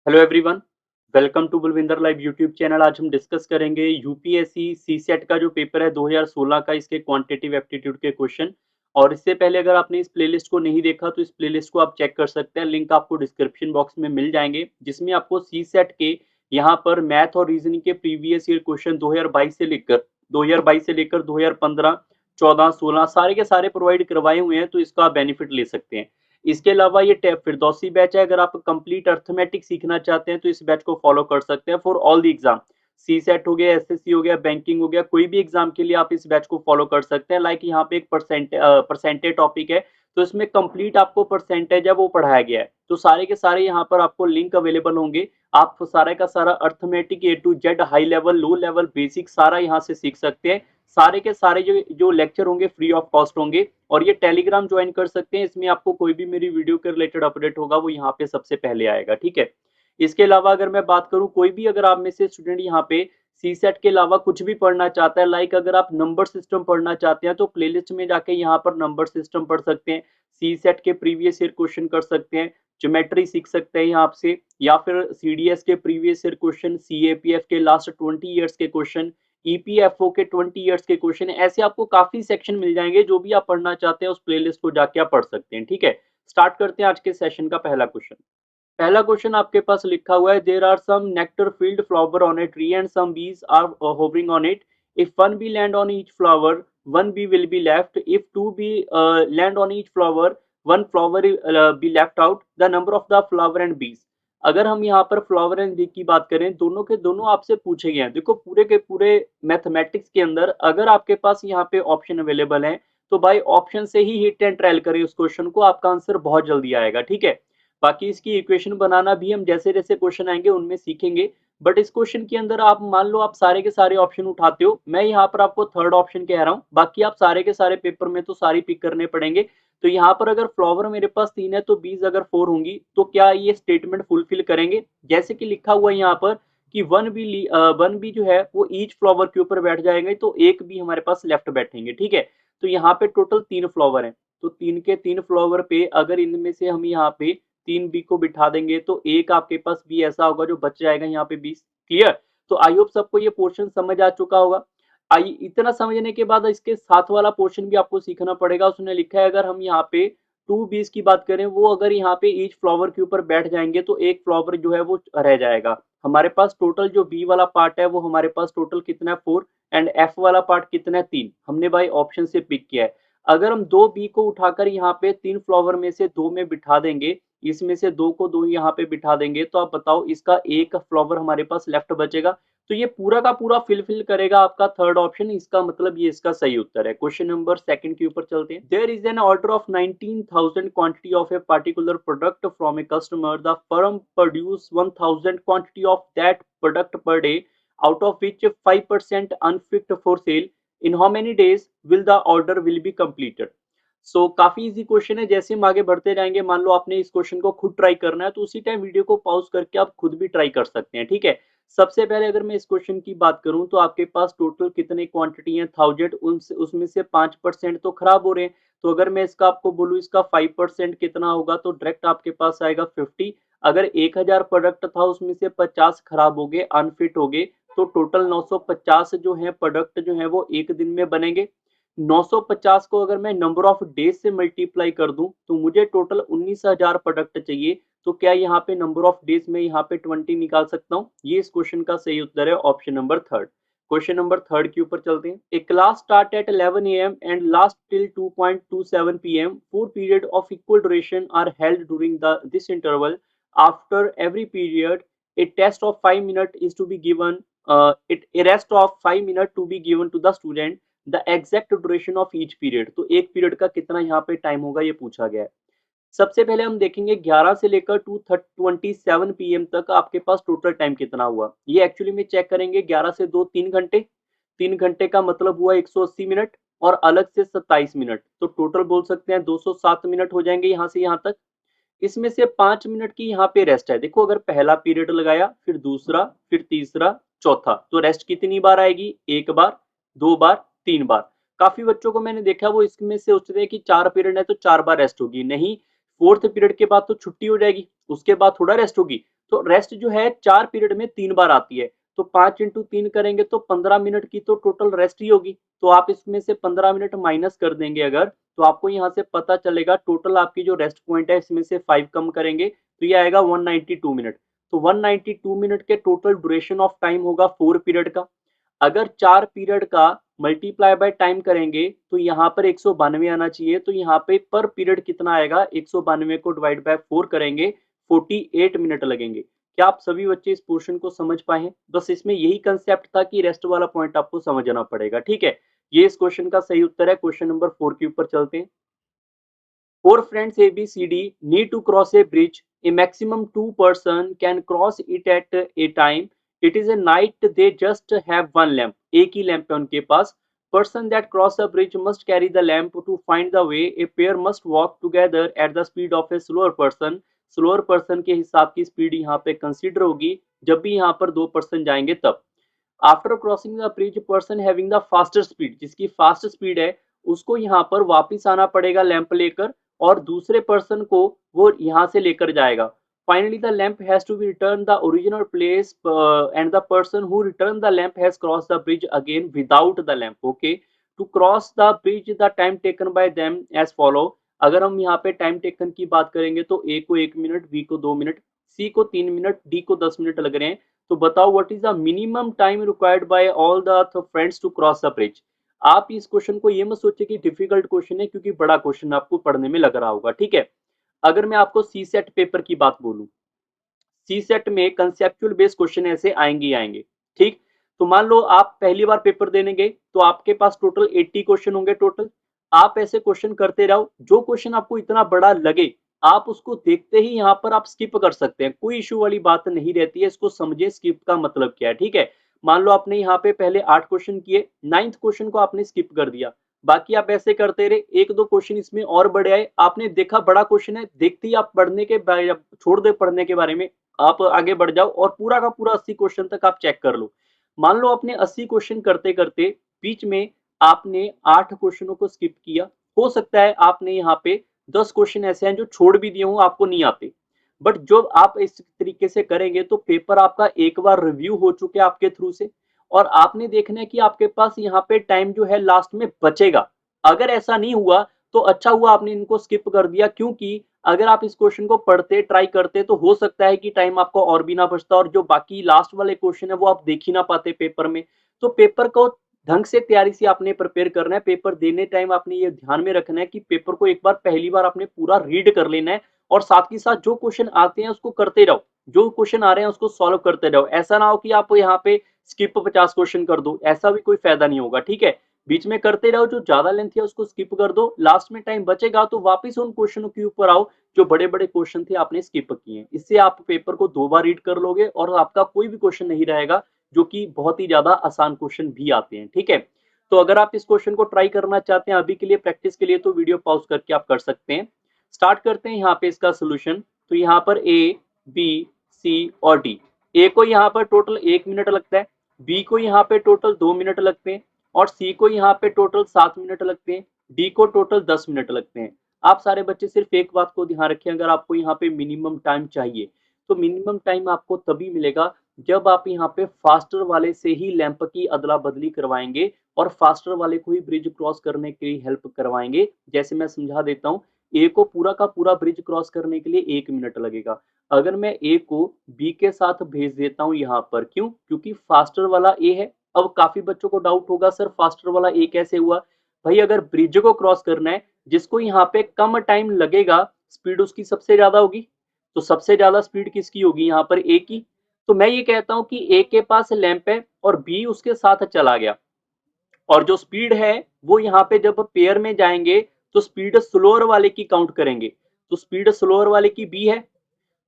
Hello everyone, welcome to Bulvinder live YouTube channel. आज हम discuss करेंगे यूपीएससी सीसेट का जो पेपर है 2016 का, इसके क्वांटिटेटिव एप्टीट्यूड के क्वेश्चन। और इससे पहले अगर आपने इस प्लेलिस्ट को नहीं देखा तो इस प्लेलिस्ट को आप चेक कर सकते हैं, लिंक आपको डिस्क्रिप्शन बॉक्स में मिल जाएंगे, जिसमें आपको सीसेट के यहाँ पर मैथ और रीजनिंग के प्रीवियस ईयर क्वेश्चन 2022 से लेकर 2015, 14, 16 सारे के सारे प्रोवाइड करवाए हुए हैं, तो इसका आप बेनिफिट ले सकते हैं। इसके अलावा ये फिरदौसी बैच है, अगर आप कंप्लीट अर्थमेटिक सीखना चाहते हैं तो इस बैच को फॉलो कर सकते हैं for all the exam. C set हो गया, एसएससी हो गया, बैंकिंग हो गया, कोई भी एग्जाम के लिए आप इस बैच को फॉलो कर सकते हैं। लाइक यहाँ पे एक परसेंटेज टॉपिक है, तो इसमें कंप्लीट आपको परसेंटेज है वो पढ़ाया गया है, तो सारे के सारे यहाँ पर आपको लिंक अवेलेबल होंगे। आप सारे का सारा arithmetic A to Z, high level, low level, basic सारा यहाँ से सीख सकते हैं। सारे के सारे जो जो लेक्चर होंगे फ्री ऑफ कॉस्ट होंगे। और ये टेलीग्राम ज्वाइन कर सकते हैं, इसमें आपको कोई भी मेरी वीडियो के रिलेटेड अपडेट होगा वो यहाँ पे सबसे पहले आएगा, ठीक है। इसके अलावा अगर मैं बात करूँ, कोई भी अगर आप में से स्टूडेंट यहाँ पे सी सेट के अलावा कुछ भी पढ़ना चाहता है, लाइक अगर आप नंबर सिस्टम पढ़ना चाहते हैं तो प्लेलिस्ट में जाके यहाँ पर नंबर सिस्टम पढ़ सकते हैं, सी सेट के प्रीवियस ईयर क्वेश्चन कर सकते हैं, ज्योमेट्री सीख सकते हैं यहाँ से, या फिर सीडीएस के प्रीवियस ईयर क्वेश्चन, सीएपीएफ के लास्ट 20 ईयर्स के क्वेश्चन, ईपीएफओ के 20 ईयर्स के क्वेश्चन, ऐसे आपको काफी सेक्शन मिल जाएंगे। जो भी आप पढ़ना चाहते हैं उस प्लेलिस्ट को जाके आप पढ़ सकते हैं, ठीक है। स्टार्ट करते हैं आज के सेशन का पहला क्वेश्चन। पहला क्वेश्चन आपके पास लिखा हुआ है, there are some nectar field flower on a tree and some bees are hovering on it. If one bee land on each flower, one bee will be left. If two bee land on each flower, one flower be left out. The number of the flower and bees. अगर हम यहाँ पर flower and B की बात करें, दोनों के दोनों आपसे पूछे गए हैं। देखो पूरे के पूरे मैथमेटिक्स के अंदर अगर आपके पास यहाँ पे ऑप्शन अवेलेबल है तो भाई ऑप्शन से ही हिट एंड ट्रायल करें उस क्वेश्चन को, आपका आंसर बहुत जल्दी आएगा, ठीक है। बाकी इसकी इक्वेशन बनाना भी हम जैसे जैसे क्वेश्चन आएंगे उनमें सीखेंगे। बट इस क्वेश्चन के अंदर आप मान लो आप सारे के सारे ऑप्शन उठाते हो, मैं यहाँ पर आपको थर्ड ऑप्शन कह रहा हूँ, बाकी आप सारे के सारे पेपर में तो सारी पिक करने पड़ेंगे। तो यहाँ पर अगर फ्लावर मेरे पास 3 है तो बीज अगर 4 होंगी तो क्या ये स्टेटमेंट फुलफिल करेंगे? जैसे कि लिखा हुआ है यहाँ पर कि वन बी जो है वो ईच फ्लावर के ऊपर बैठ जाएंगे, तो एक भी हमारे पास लेफ्ट बैठेंगे, ठीक है। तो यहाँ पे टोटल 3 फ्लावर हैं, तो 3 के 3 फ्लावर पे अगर इनमें से हम यहाँ पे 3 बी को बिठा देंगे तो एक आपके पास बी ऐसा होगा जो बच जाएगा यहाँ पे 20। क्लियर? तो आई होप सबको ये पोर्शन समझ आ चुका होगा। आई इतना समझने के बाद इसके साथ वाला पोर्शन भी आपको सीखना पड़ेगा। उसने लिखा है अगर हम यहाँ पे 2 बीज की बात करें, वो अगर यहाँ पे ईच फ्लावर के ऊपर बैठ जाएंगे तो एक फ्लावर जो है वो रह जाएगा। हमारे पास टोटल जो बी वाला पार्ट है वो हमारे पास टोटल कितना है 4, एंड एफ वाला पार्ट कितना है 3। हमने भाई ऑप्शन से पिक किया है। अगर हम 2 बी को उठाकर यहाँ पे 3 फ्लावर में से 2 में बिठा देंगे, इसमें से 2 को 2 यहाँ पे बिठा देंगे, तो आप बताओ इसका एक फ्लावर हमारे पास लेफ्ट बचेगा। तो ये पूरा का पूरा फिलफिल करेगा आपका थर्ड ऑप्शन, इसका मतलब ये इसका सही उत्तर है। क्वेश्चन नंबर सेकंड के ऊपर चलते हैं। There is an order of 19,000 quantity of a particular product from a customer. The firm produce 1,000 quantity of that product per day, out of which 5% unfit for sale. In how many days will the order will be completed? काफी easy question है। जैसे हम आगे बढ़ते जाएंगे, मान लो आपने इस क्वेश्चन को खुद ट्राई करना है तो उसी टाइम वीडियो को पॉज करके आप खुद भी ट्राई कर सकते हैं, ठीक है। सबसे पहले अगर मैं इस क्वेश्चन की बात करूं तो आपके पास टोटल कितने क्वांटिटी है 1000, उसमें से 5% तो खराब हो रहे हैं। तो अगर मैं इसका आपको बोलूं इसका 5% कितना होगा तो डायरेक्ट आपके पास आएगा 50। अगर 1000 प्रोडक्ट था उसमें से 50 खराब हो गए, अनफिट हो गए, तो टोटल 950 जो है प्रोडक्ट जो है वो एक दिन में बनेंगे। 950 को अगर मैं नंबर ऑफ डेज से मल्टीप्लाई कर दूं तो मुझे टोटल 19,000 प्रोडक्ट चाहिए। तो क्या यहाँ पे नंबर ऑफ डेज में यहाँ पे 20 निकाल सकता हूँ? ये इस क्वेश्चन का सही उत्तर है, option number third. Question number third के ऊपर चलते हैं। A class start at 11 AM and last till 2:27 PM। 4 period of equal duration are held during this interval. After every period a test of 5 minutes is to be given, a rest of 5 minutes to be given to the student. The exact duration of each period. तो एक period का कितना यहाँ पे time होगा ये पूछा गया है। सबसे पहले हम देखेंगे 11 से लेकर 2:27 PM तक आपके पास टोटल टाइम कितना हुआ। ये एक्चुअली में चेक करेंगे, 11 से 2 3 घंटे, 3 घंटे का मतलब हुआ 180 मिनट, और अलग से 27 मिनट, तो टोटल बोल सकते हैं 207 मिनट हो जाएंगे यहाँ से यहाँ तक। इसमें से 5 मिनट की यहाँ पे रेस्ट है। देखो अगर पहला पीरियड लगाया, फिर दूसरा, फिर तीसरा, चौथा, तो रेस्ट कितनी बार आएगी? एक बार, 2 बार, 3 बार। काफी बच्चों को मैंने देखा वो इसमें से सोचते हैं कि 4 पीरियड है तो 4 बार रेस्ट होगी, नहीं। 4th पीरियड के बाद तो छुट्टी हो जाएगी, उसके बाद थोड़ा रेस्ट होगी। तो रेस्ट जो है 4 पीरियड में 3 बार आती है। तो 5 इंटू 3 करेंगे तो 15 मिनट की तो टोटल रेस्ट ही होगी। तो आप इसमें से 15 मिनट माइनस कर देंगे अगर, तो आपको यहाँ से पता चलेगा टोटल आपकी जो रेस्ट पॉइंट है इसमें से 5 कम करेंगे तो ये आएगा 192 मिनट। तो 192 मिनट के टोटल ड्यूरेशन ऑफ टाइम होगा 4 पीरियड का। अगर 4 पीरियड का मल्टीप्लाई बाय टाइम करेंगे तो यहाँ पर 192 आना चाहिए। तो यहाँ पे पर पीरियड कितना आएगा, 192 को डिवाइड बाय 4 करेंगे 48 मिनट लगेंगे। क्या आप सभी बच्चे इस पोर्शन को समझ पाए हैं? बस इसमें यही कंसेप्ट था कि रेस्ट वाला पॉइंट आपको समझना पड़ेगा, ठीक है। ये इस क्वेश्चन का सही उत्तर है। क्वेश्चन नंबर 4 के ऊपर चलते हैं। Four friends ABCD need to cross a bridge. A maximum two person can cross it at a time. It is a night. They just have one lamp. एक ही लैंप है उनके पास. Person that cross the bridge must carry the lamp to find the way. A pair must walk together at the speed of a slower person. Slower person के हिसाब की speed यहाँ पे consider होगी जब भी यहाँ पर दो पर्सन जाएंगे तब. After crossing the bridge person having the faster speed, जिसकी फास्ट स्पीड है उसको यहाँ पर वापस आना पड़ेगा लैंप लेकर और दूसरे पर्सन को वो यहाँ से लेकर जाएगा. Finally the lamp has to be return the original place and the person who return the lamp has cross the bridge again without the lamp. Okay, to cross the bridge the time taken by them as follow. अगर हम यहाँ पे time taken की बात करेंगे तो ए को 1 minute, B को 2 मिनट, सी को 3 मिनट, डी को 10 मिनट लग रहे हैं. तो बताओ what is the minimum time required by all the friends to cross the bridge. आप इस क्वेश्चन को ये मत सोचिए कि डिफिकल्ट क्वेश्चन है, क्योंकि बड़ा क्वेश्चन आपको पढ़ने में लग रहा होगा, ठीक है. अगर मैं आपको सी सेट पेपर की बात बोलूं, सी सेट में कंसेप्चुअल बेस्ड क्वेश्चन ऐसे आएंगे ही आएंगे, ठीक. तो मान लो आप पहली बार पेपर देने गए तो आपके पास टोटल 80 क्वेश्चन होंगे टोटल. आप ऐसे क्वेश्चन करते रहो, जो क्वेश्चन आपको इतना बड़ा लगे आप उसको देखते ही यहाँ पर आप स्किप कर सकते हैं, कोई इश्यू वाली बात नहीं रहती है. इसको समझे स्किप का मतलब क्या है, ठीक है. मान लो आपने यहाँ पे पहले 8 क्वेश्चन किए, 9th क्वेश्चन को आपने स्किप कर दिया, बाकी आप ऐसे करते रहे, एक दो क्वेश्चन इसमें और बड़े आए, आपने देखा बड़ा क्वेश्चन है, देखते ही आप पढ़ने के छोड़ दे पढ़ने के बारे में, आप आगे बढ़ जाओ और पूरा का पूरा 80 क्वेश्चन तक आप चेक कर लो. मान लो आपने 80 क्वेश्चन करते करते बीच में आपने 8 क्वेश्चनों को स्किप किया, हो सकता है आपने यहाँ पे 10 क्वेश्चन ऐसे हैं जो छोड़ भी दिए हों, आपको नहीं आते. बट जो आप इस तरीके से करेंगे तो पेपर आपका एक बार रिव्यू हो चुके आपके थ्रू से और आपने देखना है कि आपके पास यहाँ पे टाइम जो है लास्ट में बचेगा. अगर ऐसा नहीं हुआ तो अच्छा हुआ आपने इनको स्किप कर दिया, क्योंकि अगर आप इस क्वेश्चन को पढ़ते ट्राई करते तो हो सकता है कि टाइम आपको और भी ना बचता और जो बाकी लास्ट वाले क्वेश्चन है वो आप देख ही ना पाते पेपर में. तो पेपर को ढंग से तैयारी से आपने प्रिपेयर करना है. पेपर देने टाइम आपने ये ध्यान में रखना है कि पेपर को एक बार पहली बार आपने पूरा रीड कर लेना है और साथ ही साथ जो क्वेश्चन आते हैं उसको करते रहो, जो क्वेश्चन आ रहे हैं उसको सॉल्व करते रहो. ऐसा ना हो कि आप यहाँ पे स्किप 50 क्वेश्चन कर दो, ऐसा भी कोई फायदा नहीं होगा, ठीक है. बीच में करते रहो, जो ज्यादा लेंथ है उसको स्किप कर दो, लास्ट में टाइम बचेगा तो वापस उन क्वेश्चनों के ऊपर आओ जो बड़े बड़े क्वेश्चन थे आपने स्किप किए. इससे आप पेपर को 2 बार रीड कर लोगे और आपका कोई भी क्वेश्चन नहीं रहेगा, जो कि बहुत ही ज्यादा आसान क्वेश्चन भी आते हैं, ठीक है. तो अगर आप इस क्वेश्चन को ट्राई करना चाहते हैं अभी के लिए प्रैक्टिस के लिए तो वीडियो पॉज करके आप कर सकते हैं. स्टार्ट करते हैं यहाँ पे इसका सोल्यूशन. तो यहाँ पर ए, बी, सी और डी. ए को यहाँ पर टोटल 1 मिनट लगता है, बी को यहाँ पे टोटल 2 मिनट लगते हैं और सी को यहाँ पे टोटल 7 मिनट लगते हैं, डी को टोटल 10 मिनट लगते हैं. आप सारे बच्चे सिर्फ एक बात को ध्यान रखें, अगर आपको यहाँ पे मिनिमम टाइम चाहिए तो मिनिमम टाइम आपको तभी मिलेगा जब आप यहाँ पे फास्टर वाले से ही लैंप की अदला बदली करवाएंगे और फास्टर वाले को ही ब्रिज क्रॉस करने के लिए हेल्प करवाएंगे. जैसे मैं समझा देता हूँ, ए को पूरा का पूरा ब्रिज क्रॉस करने के लिए 1 मिनट लगेगा. अगर मैं ए को बी के साथ भेज देता हूँ यहाँ पर, क्यों, क्योंकि फास्टर वाला ए है. अब काफी बच्चों को डाउट होगा सर फास्टर वाला ए कैसे हुआ. भाई अगर ब्रिज को क्रॉस करना है, जिसको यहाँ पे कम टाइम लगेगा, स्पीड उसकी सबसे ज्यादा होगी, तो सबसे ज्यादा स्पीड किसकी होगी यहाँ पर, ए की. तो मैं ये कहता हूँ कि ए के पास लैंप है और बी उसके साथ चला गया और जो स्पीड है वो यहाँ पे जब पेयर में जाएंगे तो स्पीड स्लोअर वाले की काउंट करेंगे. तो स्पीड स्लोअर वाले की बी है.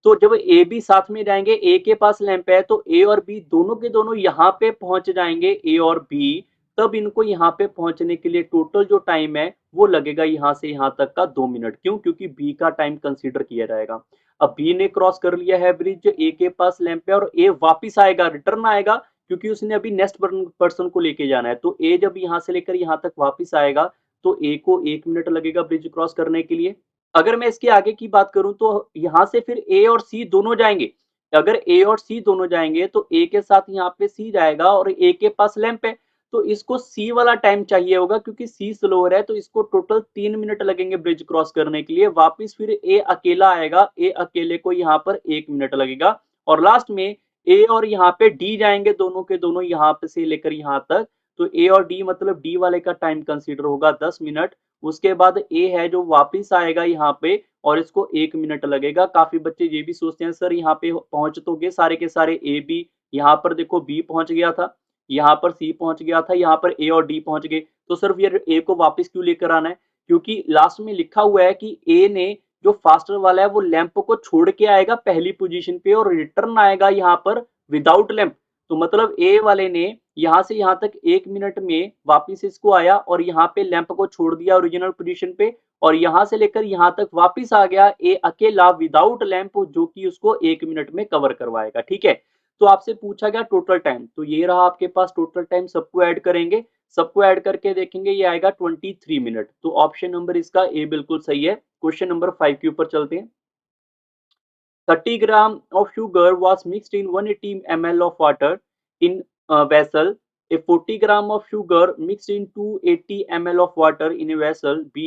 तो जब ए बी साथ में जाएंगे, ए के पास लैंप है तो ए और बी दोनों के दोनों यहाँ पे पहुंच जाएंगे, ए और बी. तब इनको यहाँ पे पहुंचने के लिए टोटल जो टाइम है वो लगेगा यहाँ से यहाँ तक का 2 मिनट. क्यों, क्योंकि बी का टाइम कंसीडर किया जाएगा. अब बी ने क्रॉस कर लिया है ब्रिज, ए के पास लैंप है और ए वापिस आएगा, रिटर्न आएगा, क्योंकि उसने अभी नेक्स्ट पर्सन को लेके जाना है. तो ए जब यहाँ से लेकर यहाँ तक वापिस आएगा तो ए को 1 मिनट लगेगा ब्रिज क्रॉस करने के लिए. अगर मैं इसके आगे की बात करूं तो यहाँ से फिर ए और सी दोनों जाएंगे। अगर ए और सी दोनों जाएंगे तो ए के साथ यहाँ पे सी जाएगा और ए के पास लैंप है, तो इसको सी वाला टाइम चाहिए होगा क्योंकि सी स्लोअर है, तो इसको टोटल 3 मिनट लगेंगे ब्रिज क्रॉस करने के लिए। वापिस फिर ए अकेला आएगा, ए अकेले को यहाँ पर 1 मिनट लगेगा और लास्ट में ए और यहाँ पे डी जाएंगे, दोनों के दोनों यहाँ पे से लेकर यहाँ तक, तो ए और डी मतलब डी वाले का टाइम कंसीडर होगा 10 मिनट। उसके बाद ए है जो वापिस आएगा यहाँ पे और इसको 1 मिनट लगेगा। काफी बच्चे ये भी सोचते हैं सर यहाँ पे पहुंच तो गए सारे के सारे ए बी, यहाँ पर देखो बी पहुंच गया था, यहाँ पर सी पहुंच गया था, यहाँ पर ए और डी पहुंच गए, तो सिर्फ ये ए को वापस क्यों लेकर आना है? क्योंकि लास्ट में लिखा हुआ है कि ए ने जो फास्टर वाला है वो लैंप को छोड़ के आएगा पहली पोजीशन पे और रिटर्न आएगा यहाँ पर विदाउट लैंप। तो मतलब ए वाले ने यहाँ से यहाँ तक 1 मिनट में वापिस इसको आया और यहाँ पे लैंप को छोड़ दिया ओरिजिनल पोजीशन पे और यहाँ से लेकर यहाँ तक वापिस आ गया ए अकेला विदाउट लैंप, जो कि उसको 1 मिनट में कवर करवाएगा। ठीक है, तो आपसे पूछा गया टोटल टाइम, तो ये रहा आपके पास टोटल टाइम। सबको ऐड करेंगे, सबको ऐड करके देखेंगे, ये आएगा 23 मिनट। तो ऑप्शन नंबर इसका ए बिल्कुल सही है। क्वेश्चन नंबर 5 के ऊपर चलते हैं। 30 gram of sugar was mixed in 180 ml of water in a vessel. A 40 gram of sugar mixed in 280 ml of water in a vessel. B.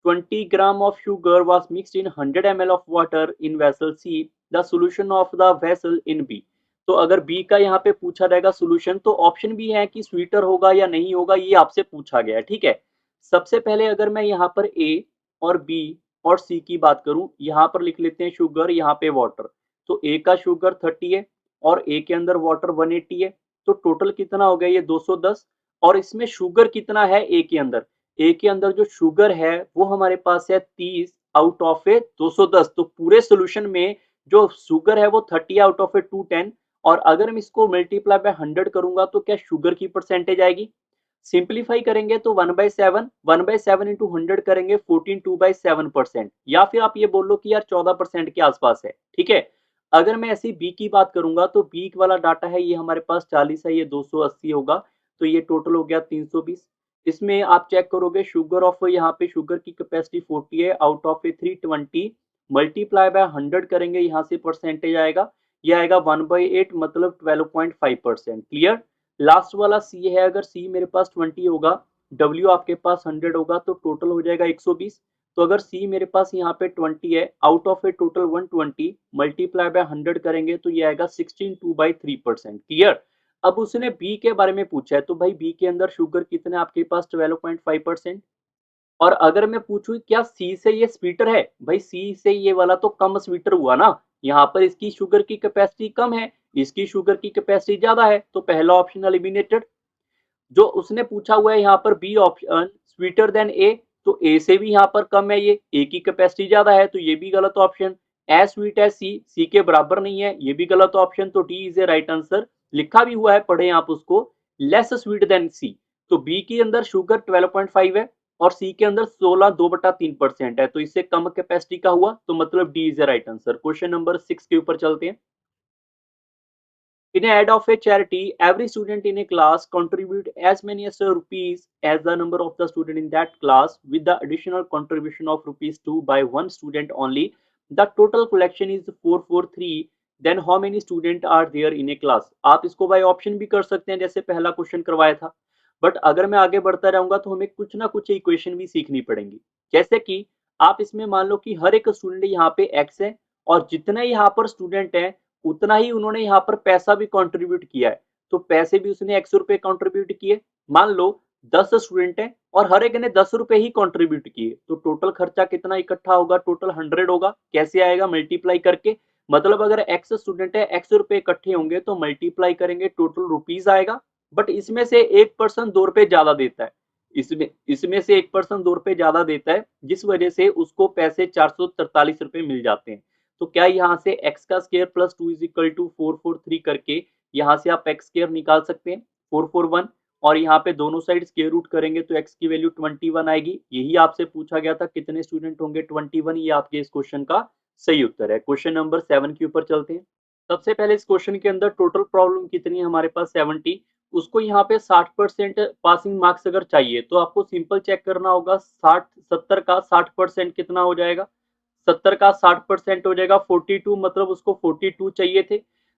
20 gram of sugar was mixed in 100 ml of water in vessel C. The solution of the vessel in B. तो अगर B का यहाँ पे पूछा रहेगा solution, तो option भी है कि स्वीटर होगा या नहीं होगा, ये आपसे पूछा गया है। ठीक है, सबसे पहले अगर मैं यहाँ पर ए और बी और सी की बात करूं, यहाँ पर लिख लेते हैं शुगर, यहाँ पे वाटर। तो ए का शुगर 30 है और ए के अंदर वाटर 180 है, तो टोटल कितना हो गया ये 210। और इसमें शुगर कितना है ए के अंदर? ए के अंदर जो शुगर है वो हमारे पास है 30 आउट ऑफ ए 210। तो पूरे सोल्यूशन में जो शुगर है वो 30 आउट ऑफ ए 210, और अगर मैं इसको मल्टीप्लाई बाय 100 करूंगा तो क्या शुगर की परसेंटेज आएगी? सिंप्लीफाई करेंगे तो 1/7 इंटू 100 करेंगे 14/2/7%, या फिर आप ये बोल लो कि यार 14% के आसपास है। ठीक है, अगर मैं ऐसी बी की बात करूंगा तो बी वाला डाटा है ये हमारे पास 40 है, ये 280 होगा, तो ये टोटल हो गया 320। इसमें आप चेक करोगे शुगर ऑफ, यहाँ पे शुगर की कैपेसिटी 40 है out of A 320, multiply by 100 करेंगे, यहाँ से परसेंटेज आएगा, ये आएगा 1/8 मतलब 12.5%। क्लियर? लास्ट वाला सी है, अगर सी मेरे पास 20 होगा, डब्ल्यू आपके पास 100 होगा, तो टोटल हो जाएगा 120। तो अगर सी मेरे पास यहाँ पे 20 है out of a total 120, multiply by 100 करेंगे तो ये आएगा 16.2/3%। क्लियर? अब उसने बी के बारे में पूछा है, तो भाई बी के अंदर शुगर कितने आपके पास 12.5%। और अगर मैं पूछूं क्या सी से ये स्वीटर है, भाई सी से ये वाला तो कम स्वीटर हुआ ना, यहाँ पर इसकी शुगर की कैपेसिटी कम है, इसकी शुगर की कैपेसिटी ज्यादा है, तो पहला ऑप्शन एलिमिनेटेड। जो उसने पूछा हुआ है यहाँ पर बी ऑप्शन स्वीटर देन ए, तो ए से भी यहाँ पर कम है, ये ए की कैपेसिटी ज्यादा है, तो ये भी गलत ऑप्शन। एज स्वीट एज सी, सी के बराबर नहीं है, ये भी गलत ऑप्शन, तो D is a right answer. लिखा भी हुआ है, पढ़े आप उसको, लेस स्वीट देन सी। तो बी के अंदर शुगर 12.5 है और सी के अंदर 16 2/3% है, तो इससे कम कैपेसिटी का हुआ, तो मतलब D is a right answer. Question number 6 के ऊपर चलते हैं। In a aid of a charity, every student in a class contribute as many as rupees as the number of the student in that class, with the additional contribution of rupees 2 by one student only. The total collection is 443. Then how many students are there in a class? आप इसको by option भी कर सकते हैं जैसे पहला question करवाया था, बट अगर मैं आगे बढ़ता रहूंगा तो हमें कुछ ना कुछ इक्वेशन भी सीखनी पड़ेंगी। जैसे कि आप इसमें मान लो कि हर एक स्टूडेंट यहाँ पे एक्स है और जितने यहाँ पर स्टूडेंट हैं उतना ही उन्होंने यहाँ पर पैसा भी कंट्रीब्यूट किया है, तो पैसे भी उसने 100 रुपए कंट्रीब्यूट किए। मान लो 10 स्टूडेंट हैं और हर एक ने 10 रुपए ही कंट्रीब्यूट किए, तो टोटल खर्चा कितना इकट्ठा होगा? टोटल 100 होगा। कैसे आएगा? मल्टीप्लाई करके, मतलब अगर एक्स स्टूडेंट है 100 रुपए इकट्ठे होंगे तो मल्टीप्लाई करेंगे, टोटल रुपीज आएगा। बट इसमें से एक पर्सन 2 रुपए ज्यादा देता है, इसमें इसमें से एक पर्सन 2 रुपए ज्यादा देता है, जिस वजह से उसको पैसे 443 रुपए मिल जाते हैं। तो क्या यहाँ से x का square plus 2 is equal to 443 करके यहाँ से आप x स्केयर निकाल सकते हैं 441, और यहाँ पे दोनों साइड स्केयर रूट करेंगे तो x की वैल्यू 21 आएगी। यही आपसे पूछा गया था कितने स्टूडेंट होंगे 21, ये आपके इस क्वेश्चन का सही उत्तर है। क्वेश्चन नंबर 7 के ऊपर चलते हैं। सबसे पहले इस क्वेश्चन के अंदर टोटल प्रॉब्लम कितनी है हमारे पास 70, उसको यहाँ पे 60% पासिंग मार्क्स अगर चाहिए तो आपको सिंपल चेक करना होगा 60 70 का 60% कितना हो जाएगा, 70 का 60% हो जाएगा 42, मतलब उसको 42 चाहिए थे।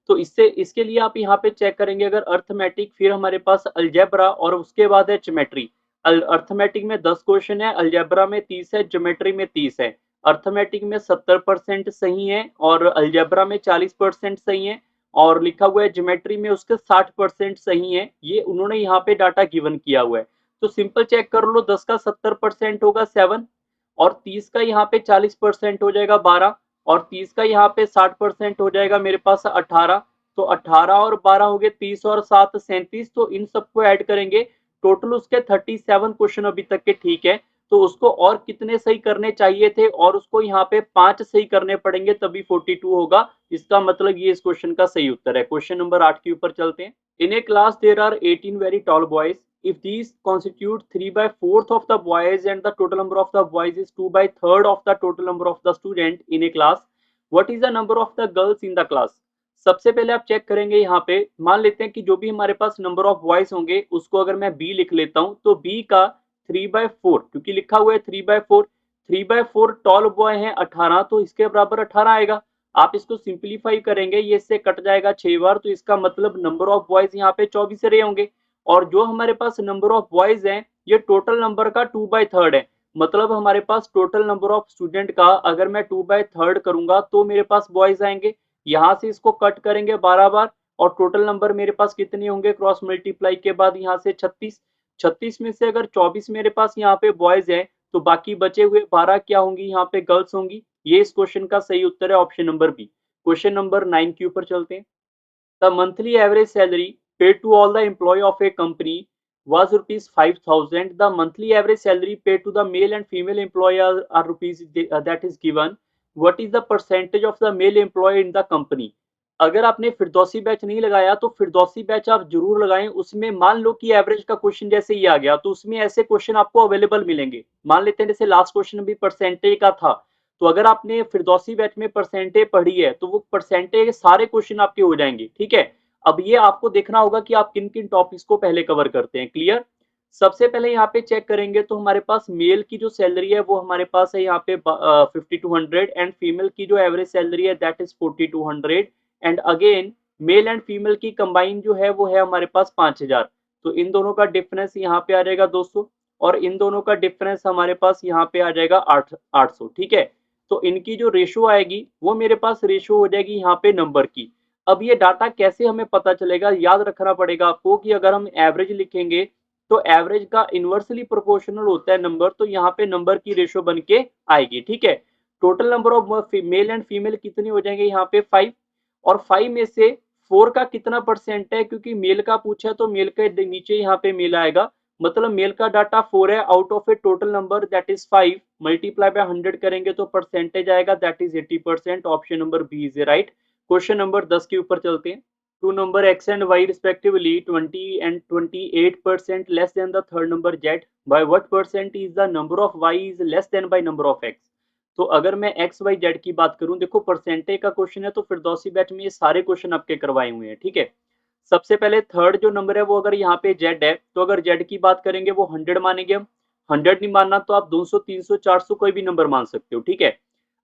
तो इससे इसके लिए आप यहाँ पे चेक करेंगे, अगर अर्थमेटिक, फिर हमारे पास अलजेब्रा और उसके बाद है ज्योमेट्री। अर्थमेटिक में 10 क्वेश्चन है, अलजेब्रा में 30 है, ज्योमेट्री में 30 है। अर्थमेटिक में 70% सही है और अलजेब्रा में 40% सही है, और लिखा हुआ है ज्योमेट्री में उसके 60% सही है। ये उन्होंने यहाँ पे डाटा गिवन किया हुआ है। तो सिंपल चेक कर लो, 10 का 70% होगा 7, और 30 का यहाँ पे 40% हो जाएगा 12, और 30 का यहाँ पे 60% हो जाएगा मेरे पास 18। तो 18 और 12 हो गए 30 और 7 37। तो इन सबको ऐड करेंगे, टोटल उसके 37 क्वेश्चन अभी तक के ठीक है। तो उसको और कितने सही करने चाहिए थे, और उसको यहाँ पे 5 सही करने पड़ेंगे तभी 42 होगा। इसका मतलब ये इस क्वेश्चन का सही उत्तर है। क्वेश्चन नंबर 8 के ऊपर चलते हैं। In a class there are 18 very tall boys, if these constitute 3/4 of the boys and the total number of the boys is 2/3 of the total number of the student in a class, what is the number of the girls in the class? सबसे पहले आप check करेंगे, यहाँ पे मान लेते हैं कि जो भी हमारे पास नंबर ऑफ बॉयज होंगे उसको अगर मैं बी लिख लेता हूं, तो बी का 3/4, क्योंकि लिखा हुआ है 3/4, 3/4 टॉल बॉय है 18, तो इसके बराबर 18 आएगा। आप इसको सिंप्लीफाई करेंगे, ये इससे कट जाएगा 6 बार, तो इसका मतलब नंबर ऑफ बॉयज यहाँ पे 24 रहे होंगे। और जो हमारे पास नंबर ऑफ बॉयज हैं, ये टोटल नंबर का 2/3 है। मतलब हमारे पास टोटल नंबर ऑफ स्टूडेंट का अगर मैं 2/3 करूंगा तो मेरे पास बॉयज आएंगे। यहाँ से इसको कट करेंगे 12 बार, और टोटल नंबर मेरे पास कितने होंगे, क्रॉस मल्टीप्लाई के बाद यहाँ से 36। 36 में से अगर 24 मेरे पास यहाँ पे बॉयज हैं, तो बाकी बचे हुए 12 क्या होंगी, यहाँ पे गर्ल्स होंगी। ये इस क्वेश्चन का सही उत्तर है, option number B. Question number 9 के ऊपर चलते हैं। The monthly average salary paid to all the employee of a company was rupees 5,000. The monthly average salary paid to the male and female employee are rupees that is given. What is the percentage of the male employee in the company? अगर आपने Firdausi batch नहीं लगाया तो Firdausi batch आप जरूर लगाएं। उसमें मान लो कि एवरेज का क्वेश्चन जैसे ही आ गया, तो उसमें ऐसे क्वेश्चन आपको अवेलेबल मिलेंगे। मान लेते हैं जैसे लास्ट क्वेश्चन भी परसेंटेज का था, तो अगर आपने फिरदौसी बैच में परसेंटेज पढ़ी है तो वो परसेंटेज के सारे क्वेश्चन आपके हो जाएंगे। ठीक है, अब ये आपको देखना होगा कि आप किन किन टॉपिक्स को पहले कवर करते हैं। क्लियर। सबसे पहले यहाँ पे चेक करेंगे तो हमारे पास मेल की जो सैलरी है वो हमारे पास है यहाँ पे 5200, एंड फीमेल की जो एवरेज सैलरी है that is 4200, and again male and female की कंबाइन जो है वो है हमारे पास 5000। तो इन दोनों का डिफरेंस यहाँ पे आ जाएगा 200, और इन दोनों का डिफरेंस हमारे पास यहाँ पे आ जाएगा 800। ठीक है, तो इनकी जो रेशो आएगी वो मेरे पास रेशो हो जाएगी यहाँ पे नंबर की। अब ये डाटा कैसे हमें पता चलेगा, याद रखना पड़ेगा आपको कि अगर हम एवरेज लिखेंगे तो एवरेज का इनवर्सली प्रोपोर्शनल होता है नंबर, तो यहाँ पे नंबर की रेशो बन के आएगी। ठीक है, total number of male and female कितने हो जाएंगे यहाँ पे 5, और 5 में से 4 का कितना परसेंट है, क्योंकि मेल का पूछा है तो मेल के नीचे यहाँ पे मेल आएगा, मतलब मेल का डाटा 4 है out of a total number that is 5, multiply by 100 करेंगे तो परसेंटेज आएगा that is 80%। Option number B is right. Question number 10 के ऊपर चलते हैं। Two number x and y respectively 20 and 28% less than the third number z, by what percent is the number of y is less than by number of x? तो अगर मैं x Y Z की बात करूं, देखो percentage का question है तो फिरदौसी बैच में ये सारे क्वेश्चन आपके करवाए हुए हैं। ठीक है, सबसे पहले थर्ड जो नंबर है वो अगर यहाँ पे जेड है, तो अगर जेड की बात करेंगे वो 100 मानेंगे हम। 100 नहीं मानना तो आप 200 300 400 कोई भी नंबर मान सकते हो। ठीक है,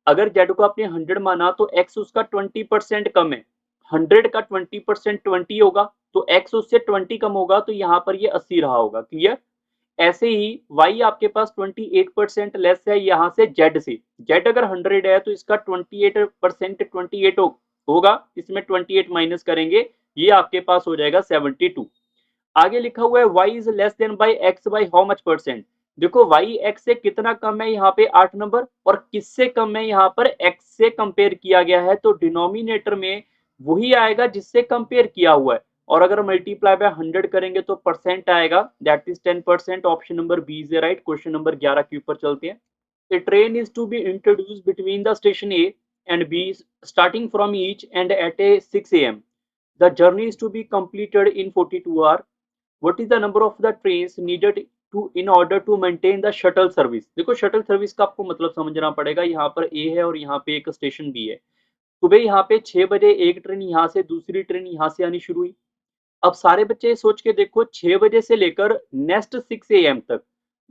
अगर जेड को आपने 100 माना तो एक्स उसका 20% कम है। 100 का 20% 20 होगा, तो एक्स उससे 20 कम होगा, तो यहाँ पर ये 80 रहा होगा। क्लियर। ऐसे ही y आपके पास 28% लेस है यहाँ से z से। z अगर 100 है तो इसका 28% 28 होगा, इसमें 28 माइनस करेंगे, ये आपके पास हो जाएगा 72। आगे लिखा हुआ है y is less than by x by how much percent. देखो y x से कितना कम है, यहाँ पे 8 नंबर, और किससे कम है, यहाँ पर x से कंपेयर किया गया है, तो डिनोमिनेटर में वही आएगा जिससे कंपेयर किया हुआ है, और अगर मल्टीप्लाई बाय 100 करेंगे तो परसेंट आएगा that is 10%। Option number B is right. Question number 11 के ऊपर चलते हैं। A train is to be introduced between the station A and B starting from each and at a 6 a.m. The journey is to be completed in 42 hours. What is the number of the trains needed to in order to maintain the shuttle service? देखो shuttle service का आपको मतलब समझना पड़ेगा। यहाँ पर ए है और यहाँ पे एक स्टेशन बी है। सुबह यहाँ पे 6 बजे एक ट्रेन यहाँ से, दूसरी ट्रेन यहाँ से आनी शुरू हुई। अब सारे बच्चे सोच के देखो 6 बजे से लेकर नेक्स्ट 6 AM तक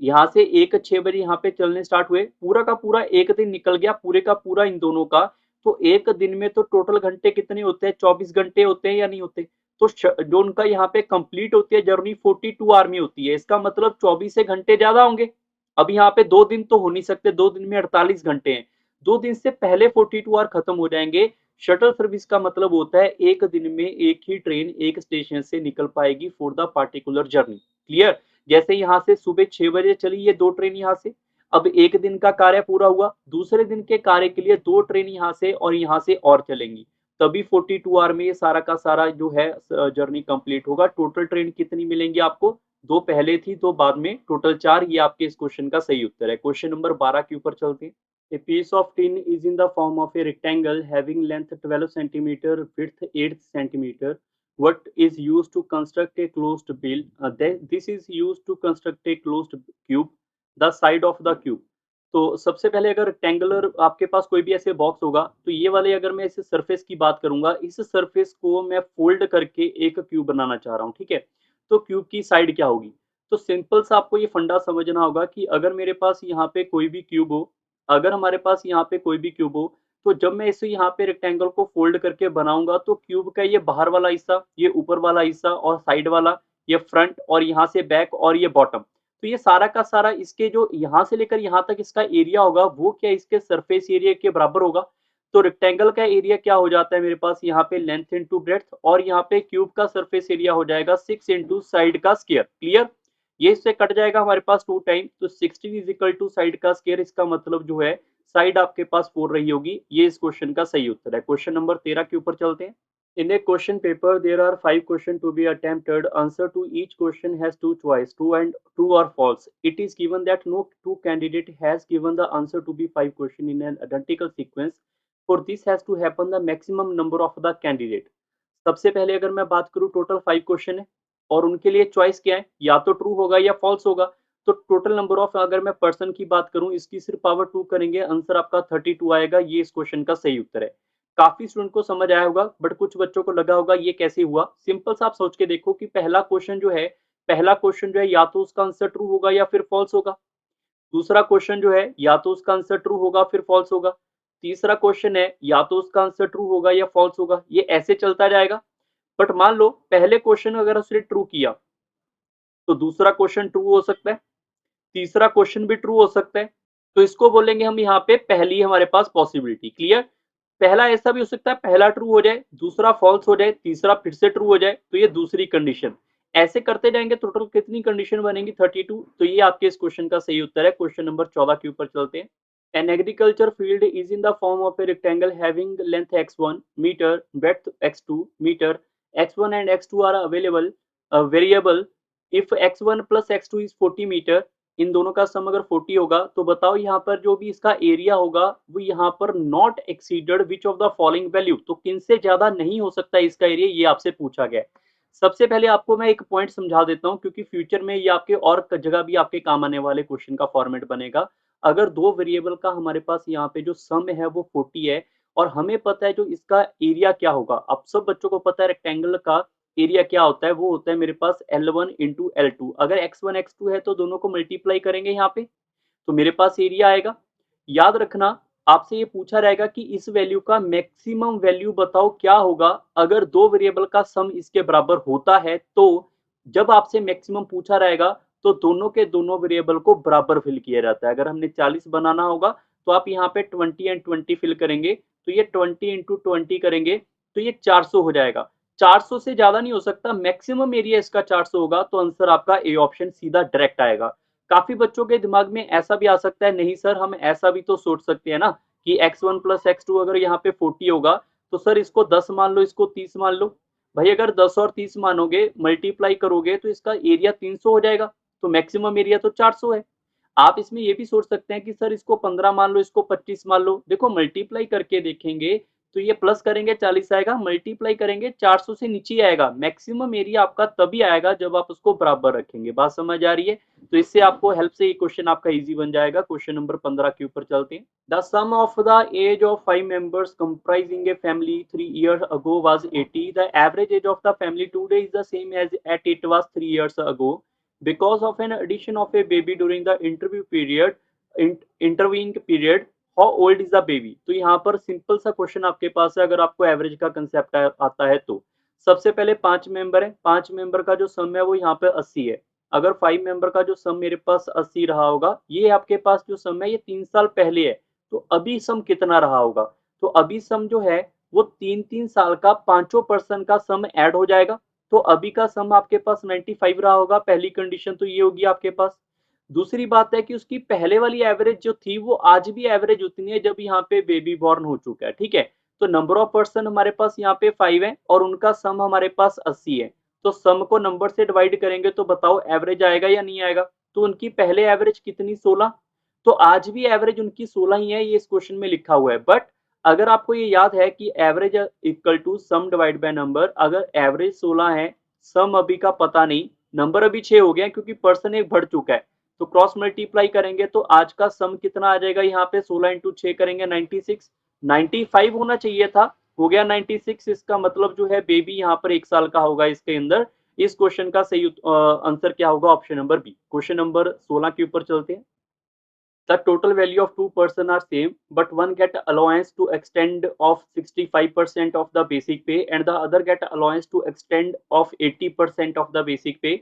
यहाँ से एक 6 बजे यहाँ पे चलने स्टार्ट हुए, पूरा का पूरा एक दिन निकल गया, पूरे का पूरा इन दोनों का। तो एक दिन में तो टोटल घंटे कितने होते हैं, 24 घंटे होते हैं या नहीं होते? तो जो उनका यहाँ पे कंप्लीट होती है जर्नी 42 आवर में होती है, इसका मतलब 24 से घंटे ज्यादा होंगे। अब यहाँ पे 2 दिन तो हो नहीं सकते, 2 दिन में 48 घंटे हैं, 2 दिन से पहले 42 आवर खत्म हो जाएंगे। शटल सर्विस का मतलब होता है एक दिन में एक ही ट्रेन एक स्टेशन से निकल पाएगी for the particular journey. Clear? जैसे यहाँ से सुबह 6 बजे चली ये 2 ट्रेन यहाँ से, अब एक दिन का कार्य पूरा हुआ, दूसरे दिन के कार्य के लिए 2 ट्रेन यहाँ से और यहाँ से और चलेंगी, तभी 42 आवर में ये सारा का सारा जो है जर्नी कंप्लीट होगा। टोटल ट्रेन कितनी मिलेंगी आपको? 2 पहले थी, 2 बाद में, टोटल 4। ये आपके इस क्वेश्चन का सही उत्तर है। क्वेश्चन नंबर 12 के ऊपर चलते हैं। A piece of tin is in the form of a rectangle having length 12 centimeter, width 8 centimeter. What is used to construct a closed bill? This is used to construct a closed cube. The side of the cube. तो सबसे पहले अगर rectangular आपके पास कोई भी ऐसे box होगा, तो ये वाले अगर मैं इस सरफेस की बात करूंगा, इस सरफेस को मैं फोल्ड करके एक क्यूब बनाना चाह रहा हूँ, ठीक है? तो क्यूब की साइड क्या होगी? तो सिंपल सा आपको ये फंडा समझना होगा कि अगर मेरे पास यहाँ पे कोई भी क्यूब हो, अगर हमारे पास यहाँ पे कोई भी क्यूब हो, तो जब मैं इसे यहाँ पे रेक्टेंगल को फोल्ड करके बनाऊंगा, तो क्यूब का ये बाहर वाला हिस्सा, ये ऊपर वाला हिस्सा और साइड वाला, ये फ्रंट और यहाँ से बैक और ये बॉटम, तो ये सारा का सारा इसके जो यहाँ से लेकर यहाँ तक इसका एरिया होगा, वो क्या इसके सरफेस एरिया के बराबर होगा। तो रेक्टेंगल का एरिया क्या हो जाता है मेरे पास यहाँ पे, लेंथ इंटू ब्रेड्थ, और यहाँ पे क्यूब का सरफेस एरिया हो जाएगा 6 इंटू साइड का स्क्वायर। क्लियर? ये इससे कट जाएगा हमारे पास 2 टाइम, तो 16 इज इक्वल टू साइड का स्क्वायर, इसका मतलब जो है साइड आपके पास 4 रही होगी। ये इस क्वेश्चन का सही उत्तर है। क्वेश्चन नंबर 13 के ऊपर चलते हैं। In a question paper, there are 5 questions to be attempted. Answer to each question has two choice, true or false. It is given that no two candidate has given the answer to be 5 question in an identical sequence. For this has to happen the maximum number of the candidate. सबसे पहले अगर मैं बात करूं, total 5 question है और उनके लिए चॉइस क्या है, या तो ट्रू होगा या फॉल्स होगा। तो टोटल नंबर ऑफ अगर मैं पर्सन की बात करूं, इसकी सिर्फ पावर 2 करेंगे, आंसर आपका 32 आएगा। ये इस क्वेश्चन का सही उत्तर है। काफी स्टूडेंट को समझ आया होगा, बट कुछ बच्चों को लगा होगा ये कैसे हुआ। सिंपल सा आप सोच के देखो कि पहला क्वेश्चन जो है या तो उसका आंसर ट्रू होगा या फिर फॉल्स होगा। दूसरा क्वेश्चन जो है या तो उसका आंसर ट्रू होगा फिर फॉल्स होगा। तीसरा क्वेश्चन है या तो उसका आंसर ट्रू होगा या फॉल्स होगा। ये ऐसे चलता जाएगा। बट मान लो पहले क्वेश्चन अगर उसने ट्रू किया, तो दूसरा क्वेश्चन ट्रू हो सकता है, तीसरा क्वेश्चन भी ट्रू हो सकता है। तो इसको बोलेंगे हम यहाँ पे पहली हमारे पास पॉसिबिलिटी। क्लियर? पहला ऐसा भी हो सकता है पहला ट्रू हो जाए, दूसरा फॉल्स हो जाए, तीसरा फिर से ट्रू हो जाए, तो ये दूसरी कंडीशन। ऐसे करते जाएंगे, टोटल कितनी कंडीशन बनेंगी, 32। तो ये आपके इस क्वेश्चन का सही उत्तर है। क्वेश्चन नंबर 14 के ऊपर चलते हैं। An agriculture field is in the form of a rectangle having length x1 meter, breadth x2 meter. X1 and x2 are available variable. If x1 plus x2 is 40 meter, इन दोनों का सम अगर 40 होगा, तो बताओ यहाँ पर जो भी इसका एरिया होगा वो यहाँ पर not exceeded which of the following value, तो किन से ज्यादा नहीं हो सकता इसका एरिया, ये आपसे पूछा गया है। सबसे पहले आपको मैं एक पॉइंट समझा देता हूँ, क्योंकि फ्यूचर में ये आपके और जगह भी आपके काम आने वाले क्वेश्चन का फॉर्मेट बनेगा। अगर दो वेरिएबल का हमारे पास यहाँ पे जो सम है वो 40 है, और हमें पता है जो इसका एरिया क्या होगा। अब सब बच्चों को पता है रेक्टेंगल का एरिया क्या होता है, वो होता है मेरे पास L1 इंटू L2। अगर x1 x2 है तो दोनों को मल्टीप्लाई करेंगे यहाँ पे, तो मेरे पास एरिया आएगा। याद रखना, आपसे ये पूछा रहेगा कि इस वैल्यू का मैक्सिमम वैल्यू बताओ क्या होगा अगर दो वेरिएबल का सम इसके बराबर होता है। तो जब आपसे मैक्सिमम पूछा रहेगा, तो दोनों के दोनों वेरिएबल को बराबर फिल किया जाता है। अगर हमने 40 बनाना होगा, तो आप यहाँ पे 20 एंड 20 फिल करेंगे, तो ये 20 इंटू 20 करेंगे, तो ये 400 हो जाएगा। 400 से ज्यादा नहीं हो सकता, मैक्सिमम एरिया इसका 400 होगा, तो आंसर आपका ए ऑप्शन सीधा डायरेक्ट आएगा। काफी बच्चों के दिमाग में ऐसा भी आ सकता है, नहीं सर हम ऐसा भी तो सोच सकते हैं ना कि x1 प्लस x2 अगर यहाँ पे 40 होगा, तो सर इसको 10 मान लो, इसको 30 मान लो। भाई अगर 10 और 30 मानोगे, मल्टीप्लाई करोगे, तो इसका एरिया 300 हो जाएगा, तो मैक्सिमम एरिया तो 400 है। आप इसमें ये भी सोच सकते हैं कि सर इसको 15 मान लो, इसको 25 मान लो। देखो मल्टीप्लाई करके देखेंगे, तो ये प्लस करेंगे 40 आएगा, मल्टीप्लाई करेंगे 400 से नीचे आएगा। मैक्सिमम एरिया आपका तभी आएगा जब आप उसको बराबर रखेंगे। बात समझ आ रही है? तो इससे आपको हेल्प से ये क्वेश्चन आपका इजी बन जाएगा। क्वेश्चन नंबर 15 के ऊपर चलते हैं। The sum of the age of 5 members comprising a family 3 years ago was 80. The average age of the family today is the same as at it was 3 years ago. Because of an addition of a baby during the interview period interviewing period, how old is the baby. तो यहाँ पर simple सा question आपके पास है, अगर आपको average का concept आता है तो सबसे पहले 5 मेंबर है, 5 मेंबर का जो सम है वो यहाँ पे 80 है। अगर 5 मेंबर का जो सम मेरे पास 80 रहा होगा, ये आपके पास जो सम है ये 3 साल पहले है, तो अभी सम कितना रहा होगा। तो अभी सम जो है वो 3-3 साल का पांचों पर्सन का सम ऐड हो जाएगा। तो अभी का सम आपके पास 95 रहा होगा, पहली कंडीशन तो ये होगी आपके पास। दूसरी बात है कि उसकी पहले वाली एवरेज जो थी वो आज भी एवरेज उतनी है जब यहाँ पे बेबी बॉर्न हो चुका है, ठीक है। तो नंबर ऑफ पर्सन हमारे पास यहाँ पे 5 है और उनका सम हमारे पास 80 है। तो सम को नंबर से डिवाइड करेंगे तो बताओ एवरेज आएगा या नहीं आएगा। तो उनकी पहले एवरेज कितनी, 16। तो आज भी एवरेज उनकी 16 ही है, ये इस क्वेश्चन में लिखा हुआ है। बट अगर आपको ये याद है कि average equal to sum divide by number, अगर एवरेज 16 है, सम अभी का पता नहीं, नंबर अभी 6 हो गया क्योंकि पर्सन एक बढ़ चुका है, तो क्रॉस मल्टीप्लाई करेंगे तो आज का सम कितना आ जाएगा, यहाँ पे 16 इंटू 6 करेंगे 96, 95 होना चाहिए था, हो गया 96। इसका मतलब जो है बेबी यहाँ पर 1 साल का होगा इसके अंदर। इस क्वेश्चन का सही आंसर क्या होगा, option number B. Question number 16 के ऊपर चलते हैं। The total value of two person are same, but one get allowance to extend of 65% of the basic pay and the other get allowance to extend of 80% of the basic pay.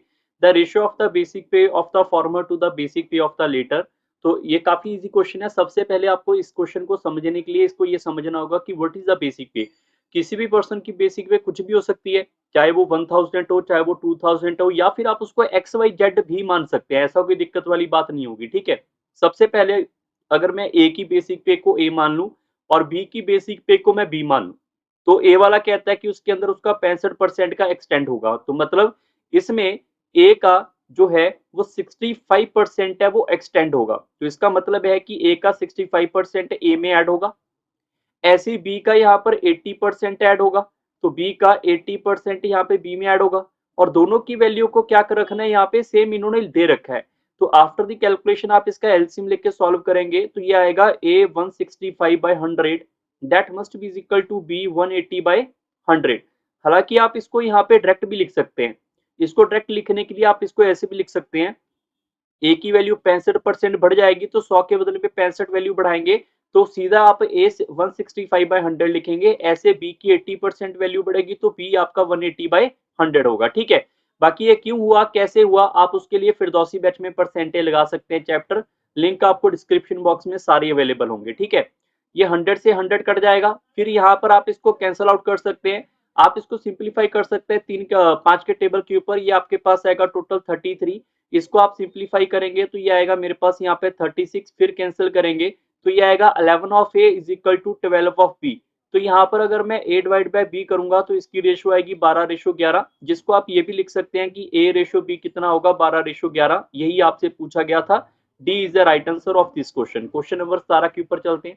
The ratio of the basic pay of the former to the basic pay of the later. तो ये काफी easy question है। सबसे पहले आपको इस question को समझने के लिए इसको ये समझना होगा कि व्हाट इज द बेसिक पे। किसी भी पर्सन की बेसिक पे कुछ भी हो सकती है, चाहे वो 1000 हो, चाहे वो 2000 हो, या फिर आप उसको एक्स वाई जेड भी मान सकते हैं, ऐसा कोई दिक्कत वाली बात नहीं होगी, ठीक है। सबसे पहले अगर मैं ए की बेसिक पे को ए मान लूं और बी की बेसिक पे को मैं बी मान लूं, तो ए वाला कहता है कि उसके अंदर उसका 65% का एक्सटेंड होगा, तो मतलब इसमें ए का जो है वो 65% है वो एक्सटेंड होगा, तो इसका मतलब है कि ए का 65% ए में ऐड होगा। ऐसे ही बी का यहाँ पर 80% ऐड होगा, तो बी का 80% यहाँ पे बी में ऐड होगा। और दोनों की वैल्यू को क्या कर रखना है, यहाँ पे सेम इन्होंने दे रखा है। तो आफ्टर द कैलकुलेशन आप इसका एलसीएम लेके सॉल्व करेंगे तो ये आएगा a 165/100 that must be equal to b 180/100। हालांकि आप इसको यहाँ पे डायरेक्ट भी लिख सकते हैं। इसको डायरेक्ट लिखने के लिए आप इसको ऐसे भी लिख सकते हैं, ए की वैल्यू 65% बढ़ जाएगी तो 100 के बदले में 65 वैल्यू बढ़ाएंगे, तो सीधा आप ए 165/100 लिखेंगे। ऐसे बी की 80% वैल्यू बढ़ेगी तो बी आपका 180/100 होगा, ठीक है। बाकी ये क्यों हुआ, कैसे हुआ, आप उसके लिए फिरदौसी बैच में परसेंटेज लगा सकते हैं चैप्टर, लिंक आपको डिस्क्रिप्शन बॉक्स में सारे अवेलेबल होंगे, ठीक है। ये 100 से 100 कट जाएगा, फिर यहाँ पर आप इसको कैंसल आउट कर सकते हैं। आप इसको सिंप्लीफाई कर सकते हैं 5 के टेबल के ऊपर, ये आपके पास आएगा टोटल 33। इसको आप सिंप्लीफाई करेंगे तो ये आएगा मेरे पास यहाँ पे 36, फिर कैंसिल करेंगे तो ये आएगा 11 of A is equal to 12 of B. तो यहाँ पर अगर मैं a डिवाइड बाय b करूंगा तो इसकी रेशो आएगी 12:11, जिसको आप ये भी लिख सकते हैं कि a रेशो b कितना होगा, 12:11। यही आपसे पूछा गया था। D is the right answer of this question. Question number 17 के ऊपर चलते हैं।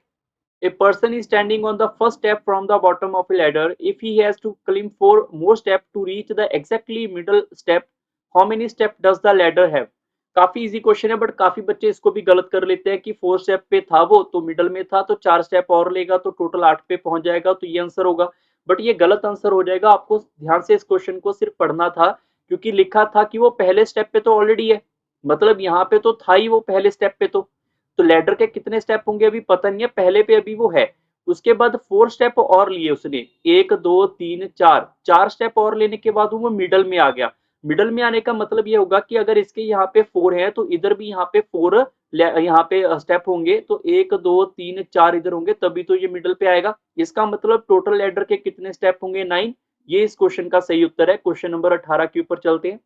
A person is standing on the first step from the bottom of a ladder. If he has to climb 4 more steps to reach the exactly middle step, how many steps does the ladder have? काफी easy question है, but काफी बच्चे इसको भी गलत कर लेते हैं कि 4 स्टेप पे था वो तो मिडल में था, तो 4 स्टेप और लेगा तो टोटल 8 पे पहुंच जाएगा, तो ये आंसर होगा। बट ये गलत आंसर हो जाएगा। आपको ध्यान से इस क्वेश्चन को सिर्फ पढ़ना था, क्योंकि लिखा था कि वो पहले स्टेप पे तो ऑलरेडी है, मतलब यहाँ पे तो था ही वो पहले स्टेप पे। तो लैडर के कितने स्टेप होंगे अभी पता नहीं है, पहले पे अभी वो है। उसके बाद 4 स्टेप और लिए उसने, 1 2 3 4, 4 स्टेप और लेने के बाद वो मिडल में आ गया। मिडल में आने का मतलब ये होगा कि अगर इसके यहाँ पे 4 है तो इधर भी यहाँ पे 4 यहाँ पे स्टेप होंगे, तो 1 2 3 4 इधर होंगे, तभी तो ये मिडल पे आएगा। इसका मतलब टोटल लैडर के कितने स्टेप होंगे, 9। ये इस क्वेश्चन का सही उत्तर है। क्वेश्चन नंबर 18 के ऊपर चलते हैं।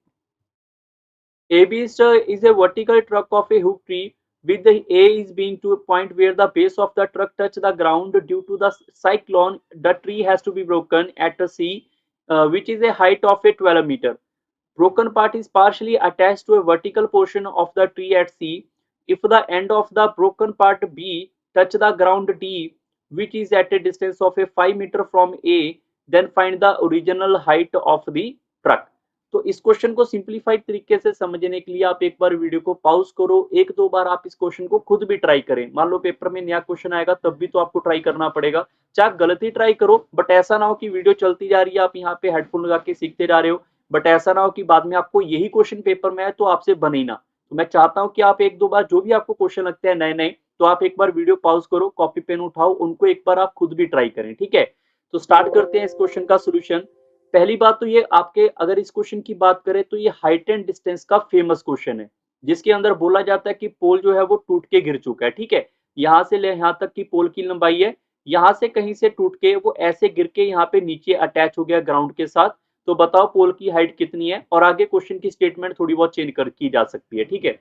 A beast is a vertical truck of a hoop tree with the A is being to a point where the base of the truck touch the ground due to the cyclone. The tree has to be broken at a C, which is a height of a 12 meter. Broken part is partially attached to a vertical portion of the tree at C. If the end of the broken part B touch the ground D, which is at a distance of a 5 meter from A, then find the original height of the truck. तो इस question को simplified तरीके से समझने के लिए आप एक बार वीडियो को पॉज करो, 1-2 बार आप इस क्वेश्चन को खुद भी ट्राई करें। मान लो पेपर में नया क्वेश्चन आएगा तब भी तो आपको ट्राई करना पड़ेगा, चाहे आप गलती ट्राई करो, बट ऐसा ना हो कि वीडियो चलती जा रही है आप यहाँ पे हेडफोन लगा के सीखते जा रहे हो। बट ऐसा ना हो कि बाद में आपको यही क्वेश्चन पेपर में है तो आपसे बने ही ना। तो मैं चाहता हूं कि आप एक दो बार जो भी आपको क्वेश्चन लगते हैं नए नए, तो आप एक बार वीडियो पॉज करो, कॉपी पेन उठाओ, उनको एक बार आप खुद भी ट्राई करें, ठीक है। तो स्टार्ट करते हैं इस क्वेश्चन का सोल्यूशन। पहली बात तो ये आपके, अगर इस क्वेश्चन की बात करें तो ये हाइट एंड डिस्टेंस का फेमस क्वेश्चन है, जिसके अंदर बोला जाता है कि पोल जो है वो टूट के गिर चुका है, ठीक है। यहां से ले यहां तक की पोल की लंबाई है, यहां से कहीं से टूट के वो ऐसे गिर के यहाँ पे नीचे अटैच हो गया ग्राउंड के साथ। तो बताओ पोल की हाइट कितनी है, और आगे क्वेश्चन की स्टेटमेंट थोड़ी बहुत चेंज कर की जा सकती है, ठीक है।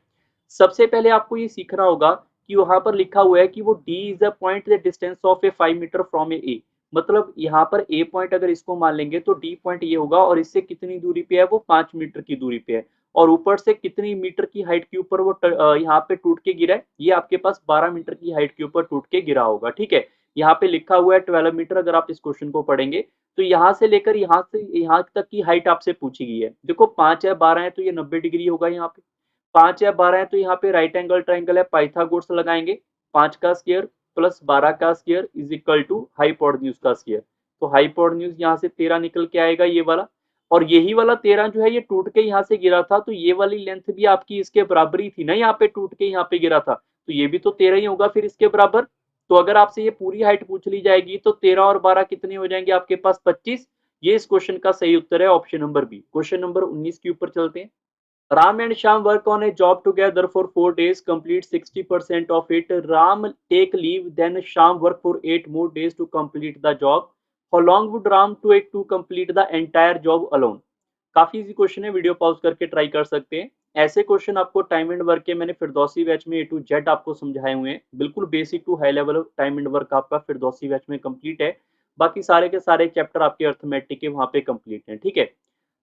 सबसे पहले आपको ये सीखना होगा कि वहां पर लिखा हुआ है कि वो D is a point the distance of a 5 metre from A. मतलब यहाँ पर ए पॉइंट अगर इसको मान लेंगे तो डी पॉइंट ये होगा, और इससे कितनी दूरी पे है, वो 5 मीटर की दूरी पे है। और ऊपर से कितनी मीटर की हाइट के ऊपर वो यहाँ पे टूट के गिरा है, ये आपके पास 12 मीटर की हाइट के ऊपर टूट के गिरा होगा, ठीक है। यहाँ पे लिखा हुआ है 12 मीटर, अगर आप इस क्वेश्चन को पढ़ेंगे तो यहाँ से लेकर यहाँ से यहाँ तक की हाइट आपसे पूछी गई है। देखो 5 है 12 है तो ये 90 डिग्री होगा, यहाँ पे 5 या 12 है तो यहाँ पे राइट एंगल ट्राइंगल है, पाइथागोरस लगाएंगे। 5 का स्क्वायर प्लस 12 का square is equal to hypotenuse का स्क्वायर। तो हाइपोटेन्यूज यहाँ से 13 निकल के आएगा ये वाला, और यही वाला 13 जो है ये टूट के यहाँ से गिरा था, तो ये वाली लेंथ भी आपकी इसके बराबर ही थी ना, यहाँ पे टूट के यहाँ पे गिरा था, तो ये भी तो 13 ही होगा फिर इसके बराबर। तो अगर आपसे ये पूरी हाइट पूछ ली जाएगी तो 13 और 12 कितने हो जाएंगे आपके पास, 25। ये इस क्वेश्चन का सही उत्तर है option number B. Question number 19 के ऊपर चलते हैं। Ram and Shyam work on a job together for 4 days, complete 60% of it. Ram take leave, then Shyam work for 8 more days to complete the job. How long would Ram take to complete the entire job alone? काफी easy question है, video pause करके try कर सकते हैं। ऐसे question आपको time and work के मैंने फिरदौसी बैच में A to Z आपको समझाए हुए हैं, बिल्कुल basic to high level time and work आपका फिरदौसी बैच में कंप्लीट है। बाकी सारे के सारे चैप्टर आपके अर्थमेटिक के वहां पे कंप्लीट हैं, ठीक है।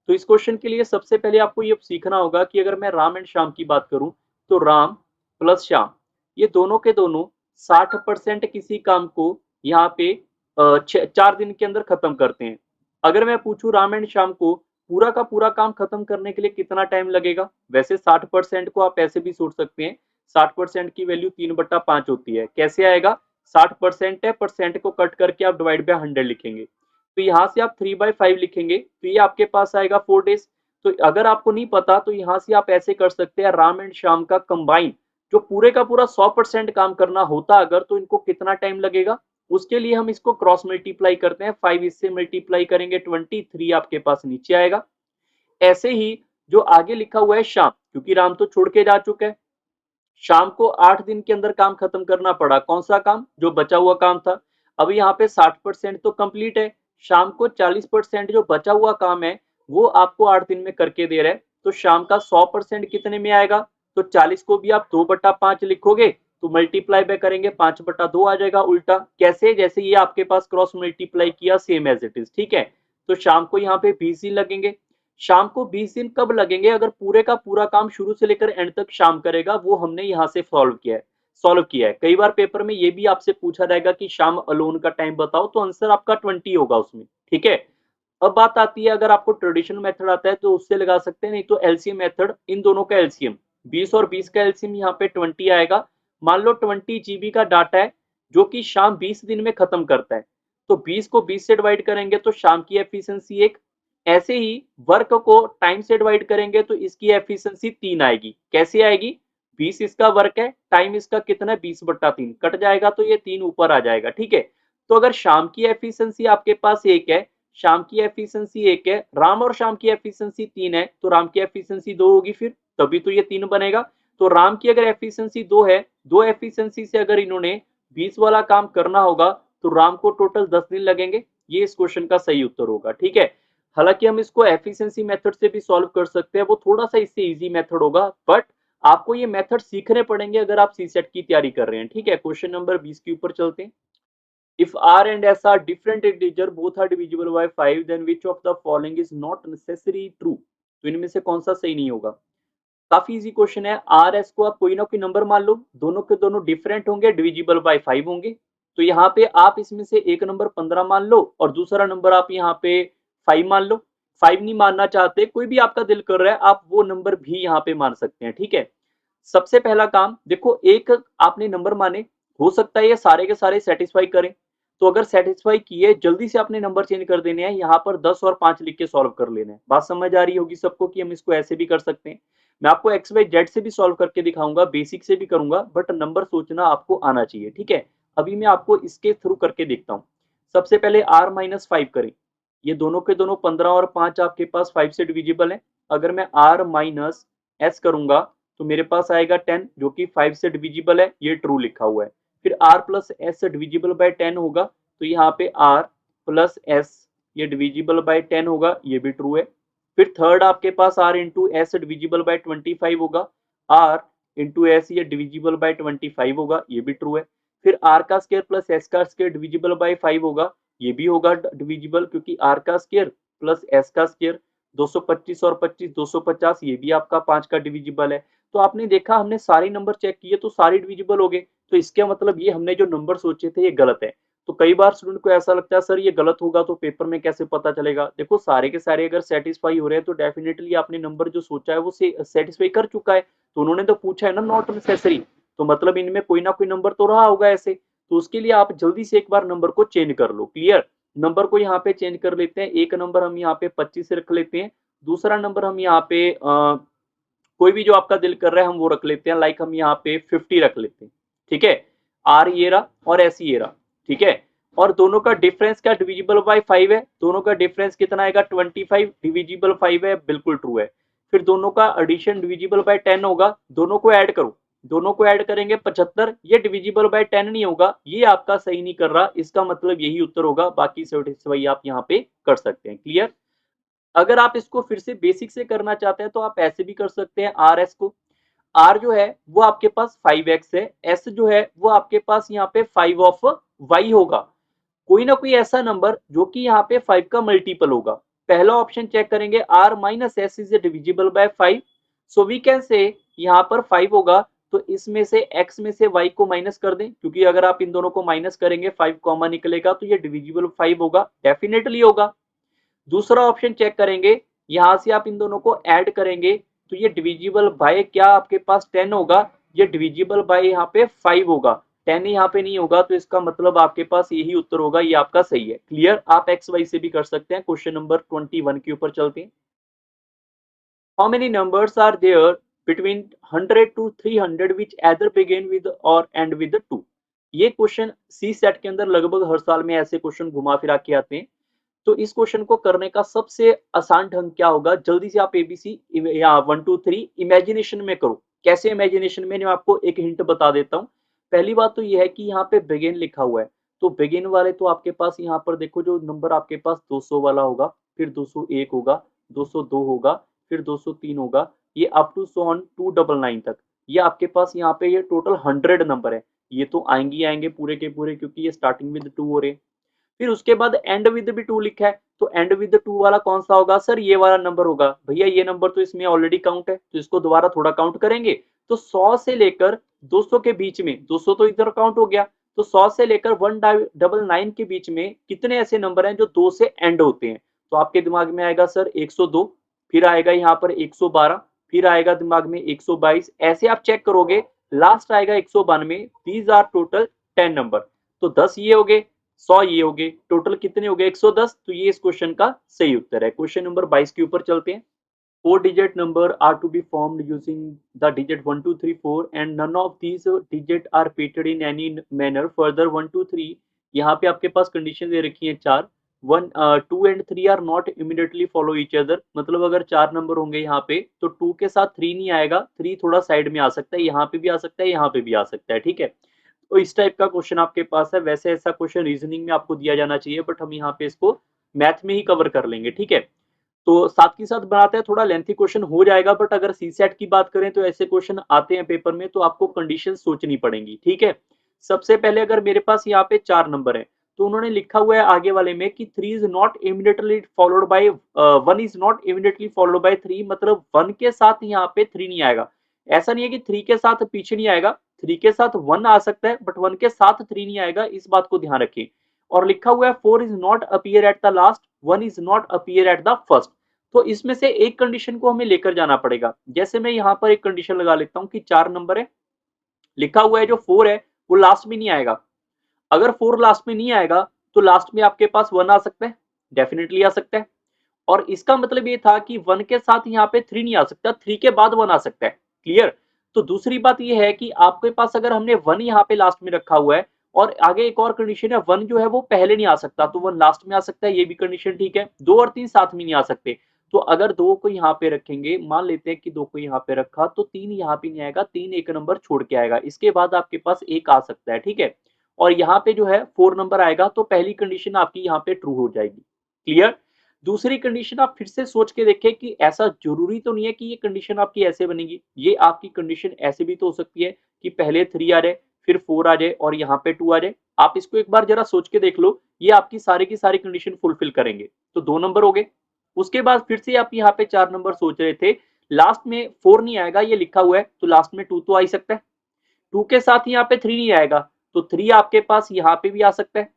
तो इस क्वेश्चन के लिए सबसे पहले आपको ये सीखना होगा कि अगर मैं राम एंड श्याम की बात करूं तो राम प्लस श्याम ये दोनों के दोनों 60% किसी काम को यहाँ पे 4 दिन के अंदर खत्म करते हैं। अगर मैं पूछूं राम एंड श्याम को पूरा का पूरा काम खत्म करने के लिए कितना टाइम लगेगा, वैसे 60% को आप ऐसे भी सोच सकते हैं, 60% की वैल्यू 3/5 होती है। कैसे आएगा, 60% है, परसेंट को कट करके आप डिवाइड बाय 100 लिखेंगे, तो यहाँ से आप 3/5 लिखेंगे तो ये आपके पास आएगा 4 डेज। तो अगर आपको नहीं पता तो यहाँ से आप ऐसे कर सकते हैं, राम एंड श्याम का कंबाइन जो पूरे का पूरा 100% काम करना होता अगर, तो इनको कितना टाइम लगेगा, उसके लिए हम इसको क्रॉस मल्टीप्लाई करते हैं। 5 इससे मल्टीप्लाई करेंगे 23 आपके पास नीचे आएगा। ऐसे ही जो आगे लिखा हुआ है श्याम, क्योंकि राम तो छोड़ के जा चुका है, शाम को 8 दिन के अंदर काम खत्म करना पड़ा, कौन सा काम, जो बचा हुआ काम था। अब यहाँ पे 60% तो कंप्लीट है, शाम को 40% जो बचा हुआ काम है वो आपको 8 दिन में करके दे रहा है। तो शाम का 100% कितने में आएगा, तो 40 को भी आप 2/5 लिखोगे तो मल्टीप्लाई पे करेंगे 5/2 आ जाएगा उल्टा। कैसे, जैसे ये आपके पास क्रॉस मल्टीप्लाई किया सेम एज इट इज, ठीक है। तो शाम को यहाँ पे 20 दिन लगेंगे। शाम को 20 दिन कब लगेंगे, अगर पूरे का पूरा काम शुरू से लेकर एंड तक शाम करेगा, वो हमने यहाँ से सॉल्व किया है। कई बार पेपर में ये भी आपसे पूछा जाएगा कि शाम अलोन का टाइम बताओ, तो आंसर आपका 20 होगा उसमें, ठीक है। अब बात आती है, अगर आपको ट्रेडिशनल मेथड आता है तो उससे लगा सकते हैं, नहीं तो एलसीएम मेथड, इन दोनों का एलसीएम 20 और 20 का एलसीएम यहाँ पे 20 आएगा। मान लो 20 GB का डाटा है जो कि शाम 20 दिन में खत्म करता है, तो 20 को 20 से डिवाइड करेंगे तो शाम की एफिशिएंसी 1। ऐसे ही वर्क को टाइम से डिवाइड करेंगे तो इसकी एफिशिएंसी 3 आएगी। कैसे आएगी, 20 इसका वर्क है, टाइम इसका कितना है 20/3, कट जाएगा तो ये 3 ऊपर आ जाएगा, ठीक है। तो अगर शाम की एफिशिएंसी आपके पास 1 है, शाम की एफिशिएंसी 1 है, राम और शाम की एफिशिएंसी 3 है, तो राम की एफिशिएंसी 2 होगी फिर, तभी तो ये 3 बनेगा। तो राम की अगर एफिशिएंसी 2 है, 2 एफिशिएंसी से अगर इन्होंने 20 वाला काम करना होगा तो राम को टोटल 10 दिन लगेंगे। ये इस क्वेश्चन का सही उत्तर होगा, ठीक है। हालांकि हम इसको एफिशिएंसी मेथड से भी सॉल्व कर सकते हैं, वो थोड़ा सा इससे इजी मेथड होगा, बट आपको ये मेथड सीखने पड़ेंगे अगर आप सीसेट की तैयारी कर रहे हैं, ठीक है। क्वेश्चन नंबर 20 के ऊपर चलते हैं। If R and S are different integer, both are divisible by 5, then which of the following is not necessary true? तो इनमें से कौन सा सही नहीं होगा। काफी इजी क्वेश्चन है। आर एस को आप कोई ना कोई नंबर मान लो, दोनों के दोनों डिफरेंट होंगे, डिविजिबल बाय 5 होंगे। तो यहाँ पे आप इसमें से एक नंबर 15 मान लो और दूसरा नंबर आप यहाँ पे 5 मान लो। 5 नहीं मानना चाहते, कोई भी आपका दिल कर रहा है, आप वो नंबर भी यहाँ पे मान सकते हैं, ठीक है। सबसे पहला काम देखो, एक आपने नंबर माने, हो सकता है ये सारे के सारे सेटिस्फाई करें, तो अगर सेटिस्फाई किए, जल्दी से अपने नंबर चेंज कर देने हैं, यहाँ पर 10 और 5 लिख के सॉल्व कर लेना है। बात समझ आ रही होगी सबको कि हम इसको ऐसे भी कर सकते हैं। मैं आपको एक्स वाई जेड से भी सॉल्व करके दिखाऊंगा, बेसिक से भी करूंगा, बट नंबर सोचना आपको आना चाहिए, ठीक है। अभी मैं आपको इसके थ्रू करके देखता हूँ। सबसे पहले r माइनस 5 करें। ये दोनों के दोनों 15 और 5 आपके पास 5 से डिविजिबल है। अगर मैं r माइनस s करूंगा तो मेरे पास आएगा 10, जो कि 5 से डिविजिबल है, ये ट्रू लिखा हुआ है। फिर r plus S divisible by 10 होगा, तो यहाँ पे r प्लस एस ये डिविजिबल बाय 10 होगा, ये भी ट्रू है। फिर थर्ड आपके पास r into S divisible by 25 होगा, r इंटू एस ये डिविजिबल बाय 25 होगा, ये भी ट्रू है। फिर r का स्क्वायर प्लस s का स्क्वायर डिविजिबल बाय 5 होगा, ये भी होगा डिविजिबल, क्योंकि r का स्क्वायर प्लस s का स्क्वायर 225 और 25 250, ये भी आपका 5 का डिविजिबल है। तो आपने देखा हमने सारे नंबर चेक किए तो सारे डिविजिबल हो गए, तो इसका मतलब ये हमने जो नंबर सोचे थे ये गलत है। तो कई बार स्टूडेंट को ऐसा लगता है सर ये गलत होगा तो पेपर में कैसे पता चलेगा। देखो सारे के सारे अगर सेटिस्फाई हो रहे हैं तो डेफिनेटली आपने नंबर जो सोचा है वो सेटिस्फाई कर चुका है। तो उन्होंने तो पूछा है ना नॉट नेसेसरी, तो मतलब इनमें कोई ना कोई नंबर तो रहा होगा ऐसे। तो उसके लिए आप जल्दी से एक बार नंबर को चेंज कर लो। क्लियर, नंबर को यहाँ पे चेंज कर लेते हैं। एक नंबर हम यहाँ पे 25 रख लेते हैं, दूसरा नंबर हम यहाँ पे कोई भी जो आपका दिल कर रहा है हम वो रख लेते हैं, लाइक हम यहाँ पे 50 रख लेते हैं, ठीक है। आर ये रहा और एस ये रहा, ठीक है। और दोनों का डिफरेंस क्या, डिविजिबल बाय 5 है, दोनों का डिफरेंस कितना आएगा 25, डिविजिबल 5 है, बिल्कुल ट्रू है। फिर दोनों का एडिशन डिविजिबल बाय 10 होगा, दोनों को ऐड करो, दोनों को ऐड करेंगे 75, ये डिविजिबल बाय 10 नहीं होगा, ये आपका सही नहीं कर रहा, इसका मतलब यही उत्तर होगा। बाकी सेटिस्फाई आप यहाँ पे कर सकते हैं। क्लियर, अगर आप इसको फिर से बेसिक से करना चाहते हैं तो आप ऐसे भी कर सकते हैं। आर एस को, आर जो है वो आपके पास 5x है, एस जो है वो आपके पास यहाँ पे 5 ऑफ y होगा। कोई ना कोई ऐसा नंबर जो कि यहाँ पे 5 का मल्टीपल होगा। पहला ऑप्शन चेक करेंगे, r minus S is divisible by 5, so we can say यहाँ पर 5 होगा, तो इसमें से x में से y को माइनस कर दें, क्योंकि अगर आप इन दोनों को माइनस करेंगे 5 कॉमन निकलेगा, तो ये डिविजिबल 5 होगा, डेफिनेटली होगा। दूसरा ऑप्शन चेक करेंगे, यहां से आप इन दोनों को ऐड करेंगे तो ये डिविजिबल बाय क्या आपके पास 10 होगा, ये डिविजिबल बाय यहाँ पे 5 होगा, 10 यहाँ पे नहीं होगा, तो इसका मतलब आपके पास यही उत्तर होगा, ये आपका सही है। क्लियर, आप एक्स वाई से भी कर सकते हैं। क्वेश्चन नंबर 21 के ऊपर चलते हैं। How many numbers are there between 100 to 300 which either begin with और एंड विद 2। ये क्वेश्चन सी सेट के अंदर लगभग हर साल में ऐसे क्वेश्चन घुमा फिरा के आते हैं। तो इस क्वेश्चन को करने का सबसे आसान ढंग क्या होगा, जल्दी से आप एबीसी या 1 2 3 इमेजिनेशन में करो। कैसे इमेजिनेशन में, मैं आपको एक हिंट बता देता हूँ। पहली बात तो यह है कि यहाँ पे बिगिन लिखा हुआ है, तो बिगिन वाले तो आपके पास यहाँ पर देखो जो नंबर आपके पास 200 वाला होगा, फिर 201 होगा, 202 होगा, फिर 203 होगा, ये अप टू सो ऑन 299 तक, ये आपके पास यहाँ पे ये टोटल 100 नंबर है। ये तो आएंगे आएंगे पूरे के पूरे, क्योंकि ये स्टार्टिंग विद 2 हो रहे हैं। फिर उसके बाद एंड विद भी 2 लिखा है, तो एंड विद 2 वाला कौन सा होगा, सर ये वाला नंबर होगा। भैया ये नंबर तो इसमें ऑलरेडी काउंट है, तो इसको दोबारा थोड़ा काउंट करेंगे, तो 100 से लेकर 200 के बीच में, 200 तो इधर काउंट हो गया, तो 100 से लेकर 199 के बीच में कितने ऐसे नंबर हैं जो 2 से एंड होते हैं। तो आपके दिमाग में आएगा सर 102, फिर आएगा यहाँ पर 112, फिर आएगा दिमाग में 122, ऐसे आप चेक करोगे, लास्ट आएगा 192। दीज आर टोटल 10 नंबर, तो 10 ये हो गए, 100 ये हो गए, टोटल कितने हो गए 110। तो ये इस क्वेश्चन का सही उत्तर है। क्वेश्चन नंबर 22 के ऊपर चलते हैं। 4 digit number are to be formed using the digit 1 2 3 4 and none of these digit are repeated in any manner further 1 2 3। यहाँ पे आपके पास कंडीशन दे रखी है 4, 1 2 and 3 are not immediately follow each other, मतलब अगर 4 नंबर होंगे यहाँ पे तो 2 के साथ 3 नहीं आएगा, 3 थोड़ा साइड में आ सकता है, यहाँ पे भी आ सकता है, यहाँ पे भी आ सकता है, ठीक है। तो इस टाइप का क्वेश्चन आपके पास है। वैसे ऐसा क्वेश्चन रीजनिंग में आपको दिया जाना चाहिए, बट हम यहाँ पे इसको मैथ में ही कवर कर लेंगे, ठीक है। तो साथ के साथ बनाते हैं, थोड़ा लेंथी क्वेश्चन हो जाएगा, बट अगर सी सेट की बात करें तो ऐसे क्वेश्चन आते हैं पेपर में, तो आपको कंडीशन सोचनी पड़ेंगी, ठीक है। सबसे पहले अगर मेरे पास यहाँ पे 4 नंबर है, तो उन्होंने लिखा हुआ है आगे वाले में कि 3 is not immediately followed by 1 is not immediately followed by 3, मतलब 1 के साथ यहाँ पे 3 नहीं आएगा। ऐसा नहीं है कि 3 के साथ पीछे नहीं आएगा, 3 के साथ 1 आ सकता है, बट 1 के साथ 3 नहीं आएगा, इस बात को ध्यान रखिए। और लिखा हुआ है 4 is not appear at the last, 1 is not appear at the first. तो इसमें से एक कंडीशन को हमें लेकर जाना पड़ेगा। जैसे मैं यहाँ पर एक कंडीशन लगा लेता हूँ कि 4 नंबर है, लिखा हुआ है जो 4 है वो लास्ट में नहीं आएगा, अगर 4 लास्ट में नहीं आएगा तो लास्ट में आपके पास 1 आ सकता है, डेफिनेटली आ सकता है। और इसका मतलब ये था कि 1 के साथ यहाँ पे 3 नहीं आ सकता, 3 के बाद 1 आ सकता है। क्लियर? तो दूसरी बात ये है कि आपके पास अगर हमने 1 यहाँ पे लास्ट में रखा हुआ है और आगे एक और कंडीशन है, 1 जो है वो पहले नहीं आ सकता, तो 1 लास्ट में आ सकता है, ये भी कंडीशन ठीक है। 2 और 3 साथ में नहीं आ सकते। तो अगर 2 को यहाँ पे रखेंगे, मान लेते हैं कि 2 को यहाँ पे रखा तो 3 यहाँ पे नहीं आएगा, 3 एक नंबर छोड़ के आएगा। इसके बाद आपके पास 1 आ सकता है, ठीक है? और यहाँ पे जो है 4 नंबर आएगा, तो पहली कंडीशन आपकी यहाँ पे ट्रू हो जाएगी। क्लियर? दूसरी कंडीशन आप फिर से सोच के देखें कि ऐसा जरूरी तो नहीं है कि ये कंडीशन आपकी ऐसे बनेगी। ये आपकी कंडीशन ऐसे भी तो हो सकती है कि पहले 3 आ जाए, फिर 4 आ जाए और यहाँ पे 2 आ जाए। आप इसको एक बार जरा सोच के देख लो, ये आपकी सारी की सारी कंडीशन फुलफिल करेंगे। तो 2 नंबर हो गए। उसके बाद फिर से आप यहाँ पे 4 नंबर सोच रहे थे, लास्ट में 4 नहीं आएगा, ये लिखा हुआ है, तो लास्ट में 2 तो आ ही सकता है। 2 के साथ यहाँ पे 3 नहीं आएगा, तो 3 आपके पास यहाँ पे भी आ सकता है,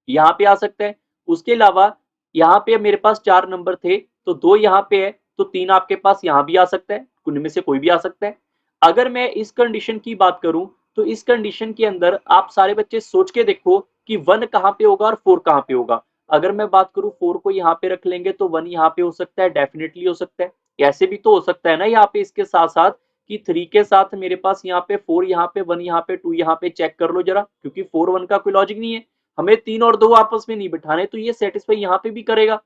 यहाँ पे आ सकता है। उसके अलावा यहाँ पे मेरे पास 4 नंबर थे, तो 2 यहाँ पे है, तो 3 आपके पास यहाँ भी आ सकता है, उनमें से कोई भी आ सकता है। अगर मैं इस कंडीशन की बात करूं तो इस कंडीशन के अंदर आप सारे बच्चे सोच के देखो कि 1 कहां पे होगा और 4 कहां पे होगा। अगर मैं बात करूं 4 को यहाँ पे रख लेंगे तो 1 यहाँ पे हो सकता है, डेफिनेटली हो सकता है। ऐसे भी तो हो सकता है ना यहाँ पे इसके साथ साथ कि 3 के साथ मेरे पास यहाँ पे 4 यहाँ पे 1 यहाँ पे 2 यहाँ पे, चेक कर लो जरा, क्योंकि 4 1 का कोई लॉजिक नहीं है। हमें 3 और 2 आपस में नहीं बिठाने, तो ये सेटिस्फाई यहाँ पे भी करेगा।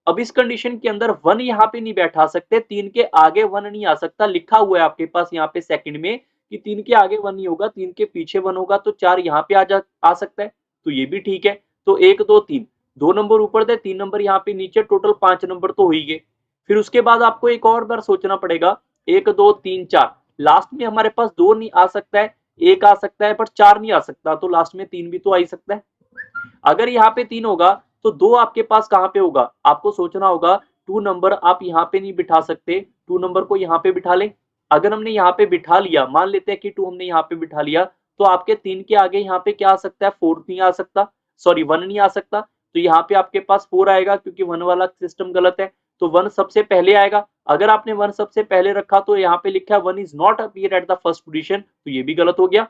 अब इस कंडीशन के अंदर 1 यहाँ पे नहीं बैठा सकते, 3 के आगे 1 नहीं आ सकता, लिखा हुआ है आपके पास यहाँ पे सेकंड में कि 3 के आगे 1 नहीं होगा, 3 के पीछे 1 होगा, तो 4 यहाँ पे आ सकता है, तो ये भी ठीक है। तो 1 2 3, 2 नंबर ऊपर थे, 3 नंबर यहाँ पे नीचे, टोटल 5 नंबर तो हो ही गए। फिर उसके बाद आपको एक और बार सोचना पड़ेगा, 1 2 3 4, लास्ट में हमारे पास 2 नहीं आ सकता है, 1 आ सकता है, पर 4 नहीं आ सकता, तो लास्ट में 3 भी तो आ ही सकता है। अगर यहाँ पे 3 होगा तो 2 आपके पास कहां पे होगा, आपको सोचना होगा। 2 नंबर आप यहाँ पे नहीं बिठा सकते, 2 नंबर को यहाँ पे बिठा लें। अगर हमने यहाँ पे बिठा लिया, मान लेते हैं कि 2 हमने यहाँ पे बिठा लिया, तो आपके 3 के आगे यहाँ पे क्या आ सकता है, 4 नहीं आ सकता, सॉरी 1 नहीं आ सकता, तो यहाँ पे आपके पास 4 आएगा, क्योंकि 1 वाला सिस्टम गलत है, तो 1 सबसे पहले आएगा। अगर आपने 1 सबसे पहले रखा तो यहाँ पे लिखा है 1 is not appear at the first position, तो ये भी गलत हो गया।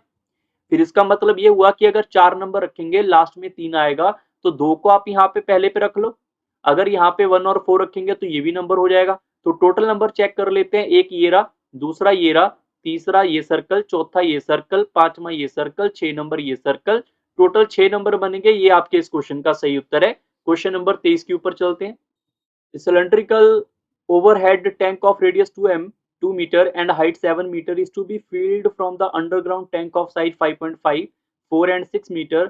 फिर इसका मतलब ये हुआ कि अगर 4 नंबर रखेंगे, लास्ट में 3 आएगा, तो 2 को आप यहाँ पे पहले पे रख लो। अगर यहाँ पे 1 और 4 रखेंगे तो ये भी नंबर हो जाएगा। तो टोटल नंबर चेक कर लेते हैं, एक ये रहा, दूसरा ये रहा, तीसरा ये सर्कल, चौथा ये सर्कल, पांचवा ये सर्कल, 6 नंबर ये सर्कल, टोटल 6 नंबर बनेंगे। ये आपके इस क्वेश्चन का सही उत्तर है। क्वेश्चन नंबर 23 के ऊपर चलते हैं। Cylindrical overhead tank of radius 2 meter and height 7 meter is to be filled from the underground tank of size 5.5, 4 and 6 meter.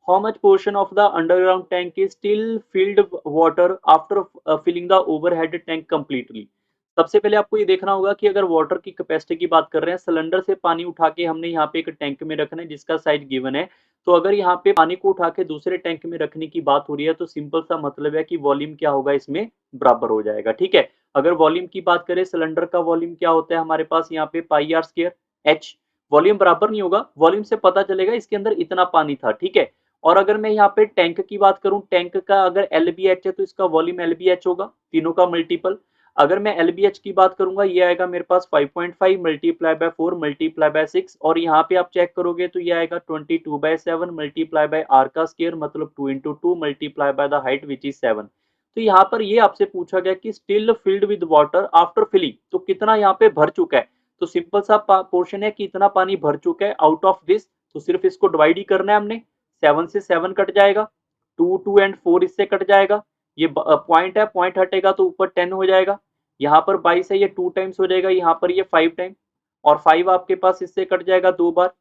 How much portion of the underground tank is still filled water after filling the overhead tank completely? सबसे पहले आपको ये देखना होगा कि अगर water की capacity की बात कर रहे हैं, सिलेंडर से पानी उठा के हमने यहाँ पे एक टैंक में रखना है जिसका साइज गिवन है। तो अगर यहाँ पे पानी को उठा के दूसरे टैंक में रखने की बात हो रही है, तो सिंपल सा मतलब है कि वॉल्यूम क्या होगा, इसमें बराबर हो जाएगा। ठीक है, अगर वॉल्यूम की बात करें, सिलेंडर का वॉल्यूम क्या होता है हमारे पास यहाँ पे पाई आर स्क्वायर एच। वॉल्यूम बराबर नहीं होगा, वॉल्यूम से पता चलेगा इसके अंदर इतना पानी था। ठीक है, और अगर मैं यहाँ पे टैंक की बात करूं, टैंक का अगर एल बी एच है तो इसका वॉल्यूम एल बी एच होगा, तीनों का मल्टीपल। अगर मैं एल बी एच की बात करूंगा, ये आएगा मेरे पास 5.5 मल्टीप्लाई बाय 4 मल्टीप्लाई बाय 6, और यहाँ पे आप चेक करोगे तो ये आएगा 22/7 मल्टीप्लाई बाय आर का स्क्वायर, मतलब 2 into 2 multiply by the height which is 7। तो यहाँ पर ये आपसे पूछा गया कि still filled with water after filling, तो कितना यहाँ पे भर चुका है। तो सिंपल सा पोर्शन है कि इतना पानी भर चुका है आउट ऑफ दिस, तो सिर्फ इसको डिवाइड ही करना है हमने। 7 से 7 कट जाएगा, 2 2 एंड 4 इससे कट जाएगा, ये पॉइंट है, पॉइंट हटेगा तो ऊपर 10 हो जाएगा। यहाँ पर 22 है, ये 2 टाइम्स हो जाएगा, यहाँ पर ये 5 टाइम, और 5 आपके पास इससे कट जाएगा 2 बार,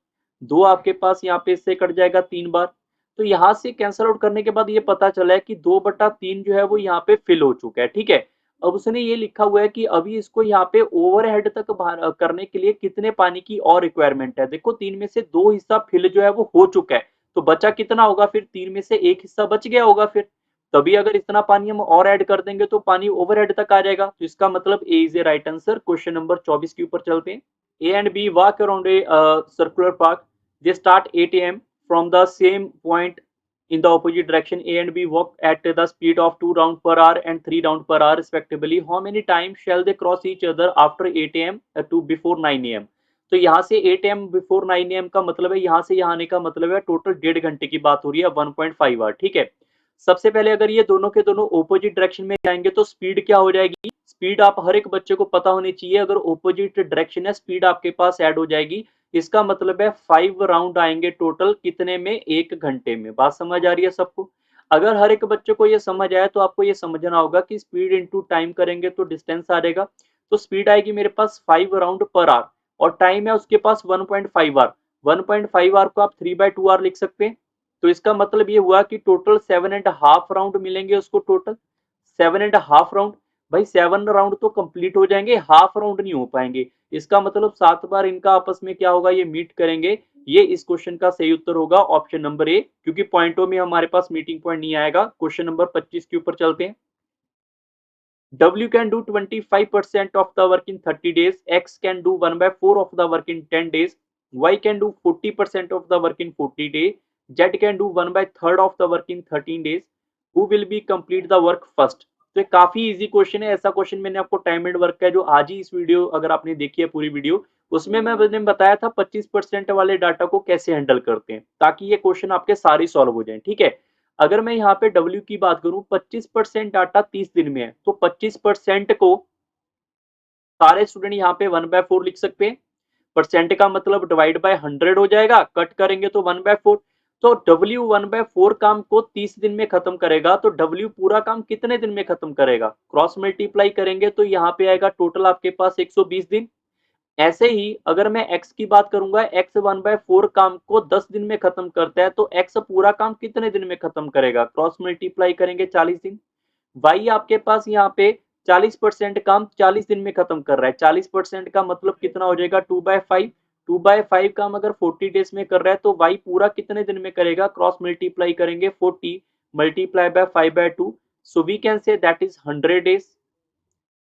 2 आपके पास यहाँ पे इससे कट जाएगा 3 बार। तो यहाँ से कैंसल आउट करने के बाद ये पता चला है कि 2/3 जो है वो यहाँ पे फिल हो चुका है। ठीक है, अब उसने ये लिखा हुआ है कि अभी इसको यहाँ पे ओवरहेड तक करने के लिए कितने पानी की और रिक्वायरमेंट है। देखो 3 में से 2 हिस्सा फिल जो है वो हो चुका है, तो बचा कितना होगा, फिर 3 में से 1 हिस्सा बच गया होगा। फिर तभी अगर इतना पानी हम और ऐड कर देंगे तो पानी ओवरहेड तक आ जाएगा। तो इसका मतलब A is a right answer. Question number 24 के ऊपर चलते हैं। A and B walk around a circular park, they start 8 AM from the same point in the opposite direction. A and B walk at the speed of 2 rounds per hour and 3 rounds per hour respectively. How many times shall they cross each other after 8 AM to before 9 AM? तो यहाँ से 8 AM before 9 AM का मतलब है यहाँ से यहाँ आने का मतलब है टोटल 1.5 घंटे की बात हो रही है, 1.5 आवर। ठीक है, सबसे पहले अगर ये दोनों के दोनों ऑपोजिट डायरेक्शन में जाएंगे तो स्पीड क्या हो जाएगी, स्पीड आप हर एक बच्चे को पता होनी चाहिए, अगर ऑपोजिट डायरेक्शन है स्पीड आपके पास ऐड हो जाएगी। इसका मतलब है 5 राउंड आएंगे टोटल कितने में, 1 घंटे में। बात समझ आ रही है सबको? अगर हर एक बच्चे को ये समझ आया तो आपको ये समझना होगा कि स्पीड इंटू टाइम करेंगे तो डिस्टेंस आ जाएगा। तो स्पीड आएगी मेरे पास 5 राउंड पर आवर और टाइम है उसके पास 1.5 आवर। 1.5 आवर को आप 3/2 आवर लिख सकते हैं। तो इसका मतलब ये हुआ कि टोटल 7.5 राउंड मिलेंगे उसको, टोटल 7.5 राउंड। भाई 7 राउंड तो कंप्लीट हो जाएंगे, हाफ राउंड नहीं हो पाएंगे। इसका मतलब 7 बार इनका आपस में क्या होगा, ये मीट करेंगे। ये इस क्वेश्चन का सही उत्तर होगा ऑप्शन नंबर ए, क्योंकि पॉइंटों में हमारे पास मीटिंग पॉइंट नहीं आएगा। क्वेश्चन नंबर 25 के ऊपर चलते हैं। W can do 25% of the work in 30 days, X can do 1/4 of the work in 10 days, Y can do 40% of the work in 40 days, Z can do 1/3 of the work in 13 days. Who will be complete the work first? तो ये काफी easy question है। ऐसा question मैंने आपको time and work का जो आज ही इस वीडियो अगर आपने देखी है पूरी वीडियो, उसमें मैंने बताया था 25% वाले डाटा को कैसे हैंडल करते हैं ताकि ये क्वेश्चन आपके सारे सॉल्व हो जाएं। ठीक है, अगर मैं यहाँ पे W की बात करूं, 25% डाटा 30 दिन में है तो 25% को सारे स्टूडेंट यहाँ पे 1/4 लिख सकते हैं। परसेंट का मतलब डिवाइड बाय 100 हो जाएगा, कट करेंगे तो 1/4। तो W 1/4 काम को 30 दिन में खत्म करेगा, तो W पूरा काम कितने दिन में खत्म करेगा, क्रॉस मल्टीप्लाई करेंगे तो यहाँ पे आएगा टोटल आपके पास 120 दिन। ऐसे ही अगर मैं x की बात करूंगा, x 1/4 काम को 10 दिन में खत्म करता है तो x पूरा काम कितने दिन में खत्म करेगा, क्रॉस मल्टीप्लाई करेंगे 40 दिन। y आपके पास यहाँ पे 40% काम 40 दिन में खत्म कर रहा है, 40% का मतलब कितना हो जाएगा 2/5। 2/5 काम अगर 40 डेज में कर रहा है तो y पूरा कितने दिन में करेगा, क्रॉस मल्टीप्लाई करेंगे 40 multiply by 5/2, so we can say that is 100 days.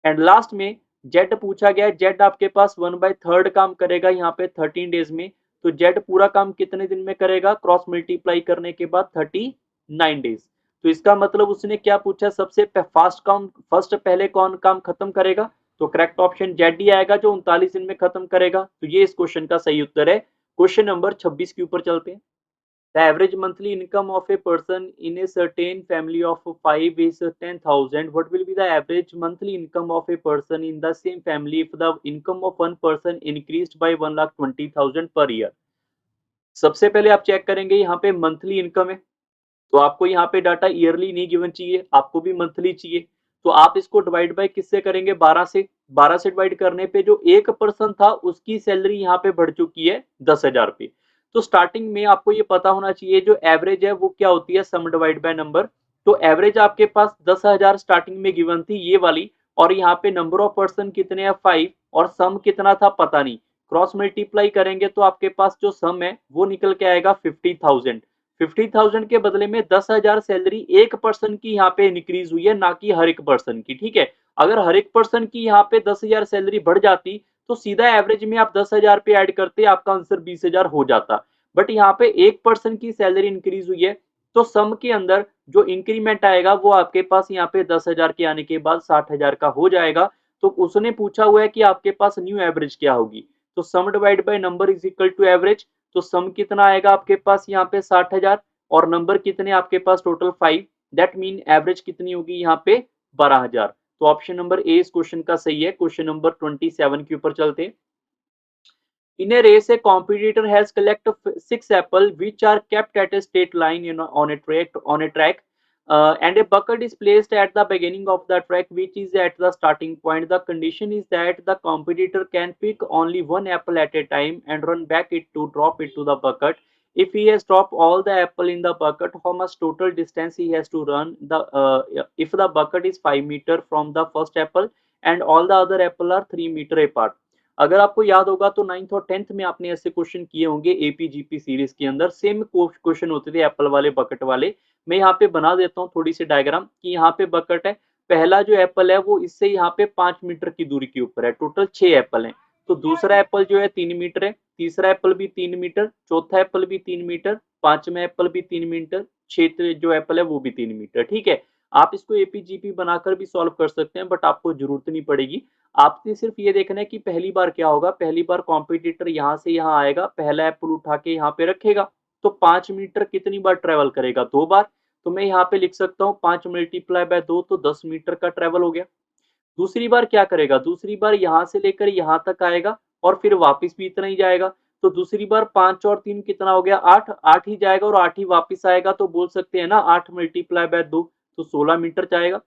And last में जेड पूछा गया है, जेड आपके पास 1/3 काम करेगा यहाँ पे 13 डेज में, तो जेड पूरा काम कितने दिन में करेगा, क्रॉस मल्टीप्लाई करने के बाद 39 डेज। तो इसका मतलब उसने क्या पूछा, सबसे फास्ट काम फर्स्ट पहले कौन काम खत्म करेगा, तो करेक्ट ऑप्शन जेड ही आएगा जो 39 दिन में खत्म करेगा। तो ये इस क्वेश्चन का सही उत्तर है। क्वेश्चन नंबर 26 के ऊपर चलते हैं। The average monthly income of a person in a certain family of 5 is 10,000. What will be the average monthly income of a person in the same family if the income of one person increased by 1,20,000 per year? सबसे पहले आप check करेंगे यहाँ पे monthly income है, तो आपको यहाँ पे डाटा ईयरली नहीं गिवन चाहिए, आपको भी मंथली चाहिए। तो आप इसको डिवाइड बाय किससे करेंगे, 12 से। 12 से डिवाइड करने पे जो एक पर्सन था उसकी सैलरी यहाँ पे बढ़ चुकी है 10,000 पे। तो स्टार्टिंग में आपको ये पता होना चाहिए जो एवरेज है वो क्या होती है, सम डिवाइड बाय नंबर। तो एवरेज आपके पास 10,000 स्टार्टिंग में गिवन थी ये वाली, और यहाँ पे नंबर ऑफ पर्सन कितने हैं 5, और सम कितना था पता नहीं। क्रॉस मल्टीप्लाई करेंगे तो आपके पास जो सम है वो निकल के आएगा 50,000। 50,000 के बदले में 10,000 सैलरी एक पर्सन की यहाँ पे इंक्रीज हुई है, ना कि हर एक पर्सन की। ठीक है, अगर हर एक पर्सन की यहाँ पे 10,000 सैलरी बढ़ जाती तो सीधा एवरेज में आप 10,000 पे ऐड करते, आपका आंसर 20,000 हो जाता। बट यहाँ पे एक पर्सन की सैलरी इंक्रीज हुई है, तो सम के अंदर जो इंक्रीमेंट आएगा वो आपके पास यहाँ पे 10,000 के आने के बाद 60,000 का हो जाएगा। तो उसने पूछा हुआ है कि आपके पास न्यू एवरेज क्या होगी, तो sum divide by number is equal to average. तो सम कितना आएगा आपके पास यहाँ पे 60,000, और नंबर कितने आपके पास टोटल 5, दैट मीन एवरेज कितनी होगी यहाँ पे 12,000। तो ऑप्शन नंबर ए इस क्वेश्चन का सही है। क्वेश्चन नंबर 27 के ऊपर चलते हैं। In a race, a competitor has collected 6 apples, which are kept at a straight line on a track, and a bucket is placed at the beginning of the track, which is at the starting point. The condition is that the competitor can pick only one apple at a time and run back it to drop it to the bucket. If he has dropped all the apple in the bucket, how much total distance he has to run? If the bucket is 5 meter from the first apple and all the other apple are 3 meter apart. अगर आपको याद होगा तो 9th और 10th में आपने ऐसे question किए होंगे एपीजीपी सीरीज के अंदर, सेम क्वेश्चन होते थे एप्पल वाले बकेट वाले। मैं यहाँ पे बना देता हूँ थोड़ी सी डायग्राम कि यहाँ पे बकेट है, पहला जो एप्पल है वो इससे यहाँ पे 5 मीटर की दूरी के ऊपर है, टोटल 6 एप्पल है। तो दूसरा एप्पल जो है 3 मीटर है, तीसरा एप्पल भी 3 मीटर, चौथा एप्पल भी 3 मीटर, पांचवा एप्पल भी 3 मीटर, छठा जो एप्पल है वो भी 3 मीटर। ठीक है, आप इसको एपीजीपी बनाकर भी सॉल्व कर सकते हैं, बट आपको जरूरत नहीं पड़ेगी। आपने सिर्फ ये देखना है कि पहली बार क्या होगा, पहली बार कॉम्पिटिटर यहाँ से यहाँ आएगा, पहला एप्पल उठा के यहाँ पे रखेगा, तो 5 मीटर कितनी बार ट्रेवल करेगा, 2 बार। तो मैं यहाँ पे लिख सकता हूँ 5 मल्टीप्लाई बाय 2, तो 10 मीटर का ट्रेवल हो गया। दूसरी बार क्या करेगा, दूसरी बार यहाँ से लेकर यहाँ तक आएगा और फिर वापस भी इतना ही जाएगा। तो दूसरी बार 5 और 3 कितना हो गया, 8, 8 ही जाएगा और 8 ही वापस आएगा, तो बोल सकते हैं ना 8 मल्टीप्लाई बाय 2, तो 16 मीटर जाएगा।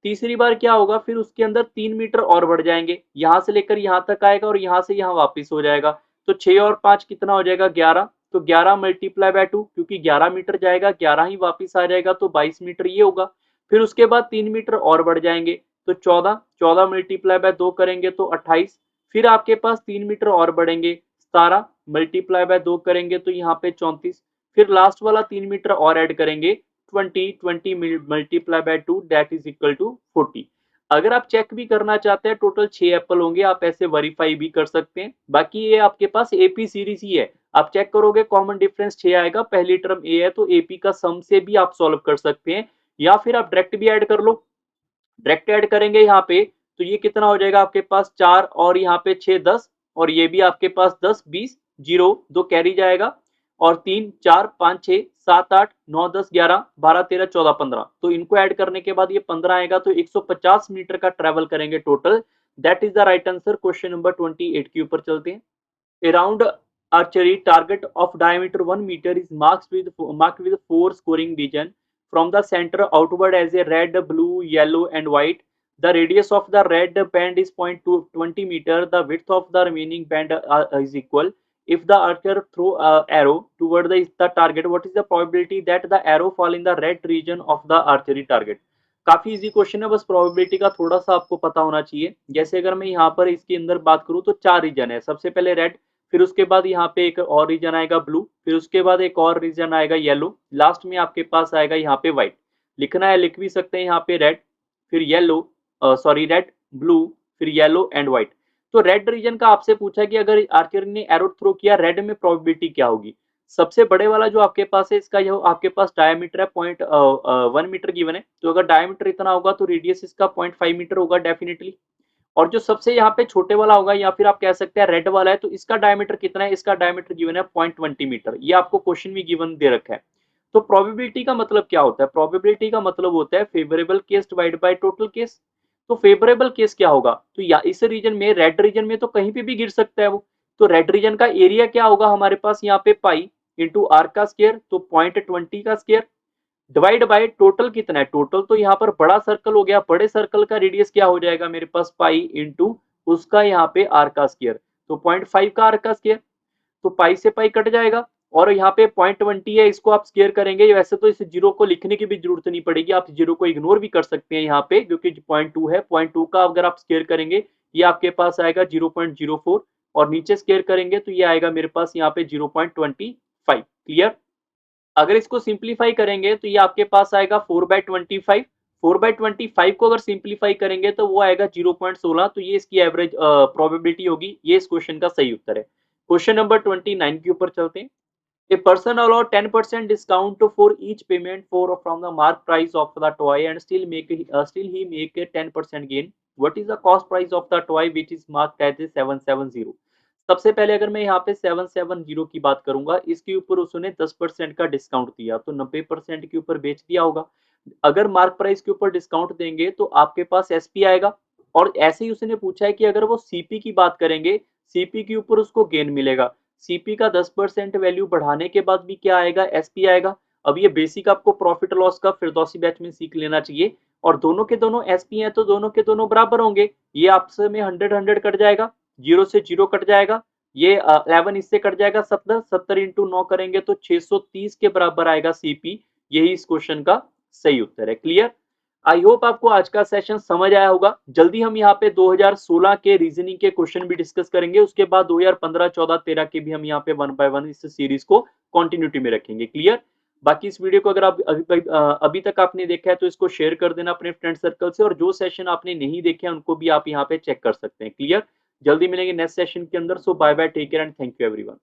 तीसरी बार क्या होगा, फिर उसके अंदर 3 मीटर और बढ़ जाएंगे, यहाँ से लेकर यहाँ तक आएगा और यहाँ से यहाँ वापस हो जाएगा। तो 6 और 5 कितना हो जाएगा, 11। तो 11 मल्टीप्लाई बाय 2, क्योंकि 11 मीटर जाएगा, 11 ही वापस आ जाएगा, तो 22 मीटर ये होगा। फिर उसके बाद 3 मीटर और बढ़ जाएंगे, तो 14, 14 मल्टीप्लाई बाय 2 करेंगे तो 28। फिर आपके पास 3 मीटर और बढ़ेंगे, 17 मल्टीप्लाई बाय 2 करेंगे तो यहाँ पे 34। फिर लास्ट वाला 3 मीटर और ऐड करेंगे, 20, 20 multiply by 2 that is equal to 40। अगर आप चेक भी करना चाहते हैं, टोटल 6 एप्पल होंगे, आप ऐसे वेरीफाई भी कर सकते हैं। बाकी ये आपके पास एपी सीरीज ही है, आप चेक करोगे कॉमन डिफरेंस 6 आएगा, पहली टर्म ए है, तो एपी का सम से भी आप सॉल्व कर सकते हैं, या फिर आप डायरेक्ट भी ऐड कर लो। डायरेक्ट ऐड करेंगे यहाँ पे, तो ये कितना हो जाएगा आपके पास 4 और यहाँ पे 6 10, और ये भी आपके पास 10 20, 0 2 कैरी जाएगा, और 3 4 5 6 7 8 9 10 11 12 13 14 15, तो इनको ऐड करने के बाद ये 15 आएगा, तो 150 मीटर का ट्रेवल करेंगे total. That is the right answer. Question number 28 के ऊपर चलते हैं। A round archery target of diameter 1 meter is marked with 4 scoring region from the center outward as a red, blue, yellow, and white. The radius of the red band is 0.20 meter. The width of the remaining band is equal. If the archer throw an arrow toward the target, what is the probability that the arrow fall in the red region of the archery target? काफी easy question है, बस probability का थोड़ा सा आपको पता होना चाहिए। जैसे अगर मैं यहाँ पर इसके अंदर बात करूँ तो 4 रीजन है। सबसे पहले रेड, फिर उसके बाद यहाँ पे एक और रीजन आएगा ब्लू, फिर उसके बाद एक और रीजन आएगा येलो, लास्ट में आपके पास आएगा यहाँ पे व्हाइट। लिखना है लिख भी सकते हैं यहाँ पे रेड, फिर येलो, सॉरी रेड ब्लू, फिर येलो एंड व्हाइट। तो रेड रीजन का आपसे पूछा कि अगर आर्चर ने एरो थ्रो किया रेड में, प्रोबेबिलिटी क्या होगी। सबसे बड़े वाला जो आपके पास है, इसका जो आपके पास डायमीटर है 0.1 मीटर गिवन है, तो अगर डायमीटर इतना होगा तो रेडियस इसका 0.5 मीटर होगा डेफिनेटली। और जो सबसे यहाँ पे छोटे वाला होगा, या फिर आप कह सकते हैं रेड वाला है, तो इसका डायमीटर कितना है, इसका डायमीटर गिवन है 0.20 मीटर। ये आपको क्वेश्चन में गिवन दे रखा है। तो प्रोबेबिलिटी का मतलब क्या होता है, प्रोबेबिलिटी का मतलब होता है favourable case divide by total case. तो फेवरेबल केस क्या होगा, तो या इस रीजन में, रेड रीजन में तो कहीं पे भी गिर सकता है वो। तो रेड रीजन का एरिया क्या होगा हमारे पास यहाँ पे, पाई इंटू आर का स्केयर, तो 0.20 का स्केयर डिवाइड बाय टोटल कितना है, टोटल तो यहाँ पर बड़ा सर्कल हो गया, बड़े सर्कल का रेडियस क्या हो जाएगा मेरे पास, पाई इंटू उसका यहाँ पे आर का स्केयर, तो 0.5 का आर का स्केयर, तो पाई से पाई कट जाएगा। और यहाँ पे 0.20 है, इसको आप स्केयर करेंगे, वैसे तो इस जीरो को लिखने की भी जरूरत नहीं पड़ेगी, आप जीरो को इग्नोर भी कर सकते हैं यहाँ पे, क्योंकि 0.2 है, 0.2 का अगर आप स्केयर करेंगे ये आपके पास आएगा 0.04, और नीचे स्केयर करेंगे तो ये आएगा मेरे पास यहाँ पे 0.25। क्लियर। अगर इसको सिंप्लीफाई करेंगे तो ये आपके पास आएगा 4/25। 4/25 को अगर सिंप्लीफाई करेंगे तो वो आएगा 0.16, तो ये इसकी एवरेज प्रोबेबिलिटी होगी। ये इस क्वेश्चन का सही उत्तर है। क्वेश्चन नंबर 29 के ऊपर चलते हैं। A person allow 10% discount for each payment for from the mark price of the toy and still he make a 10% gain. What is the cost price of the toy which is marked as a 770? सबसे पहले अगर मैं यहाँ पे 770 की बात करूंगा, इसके ऊपर उसने 10% का डिस्काउंट दिया, तो 90% के ऊपर बेच दिया होगा। अगर मार्क प्राइस के ऊपर डिस्काउंट देंगे तो आपके पास एसपी आएगा। और ऐसे ही उसने पूछा है कि अगर वो सीपी की बात करेंगे, सीपी के ऊपर उसको गेन मिलेगा। सीपी का 10% वैल्यू बढ़ाने के बाद भी क्या आएगा, एसपी आएगा। अब ये बेसिक आपको प्रॉफिट लॉस का फिरदौसी बैच में सीख लेना चाहिए। और दोनों के दोनों एसपी हैं तो दोनों के दोनों बराबर होंगे। ये आपस में 100 कट जाएगा, 0 से 0 कट जाएगा, ये 11 इससे कट जाएगा, 70 70 इंटू 9 करेंगे तो 630 के बराबर आएगा सीपी। यही इस क्वेश्चन का सही उत्तर है। क्लियर। आई होप आपको आज का सेशन समझ आया होगा। जल्दी हम यहाँ पे 2016 के रीजनिंग के क्वेश्चन भी डिस्कस करेंगे, उसके बाद 2015 14 13 के भी हम यहाँ पे 1 बाय 1 इस सीरीज को कंटिन्यूटी में रखेंगे। क्लियर। बाकी इस वीडियो को अगर आप अभी तक आपने देखा है तो इसको शेयर कर देना अपने फ्रेंड सर्कल से, और जो सेशन आपने नहीं देखे हैं उनको भी आप यहाँ पे चेक कर सकते हैं। क्लियर। जल्दी मिलेंगे नेक्स्ट सेशन के अंदर। So bye bye, take care and thank you everyone.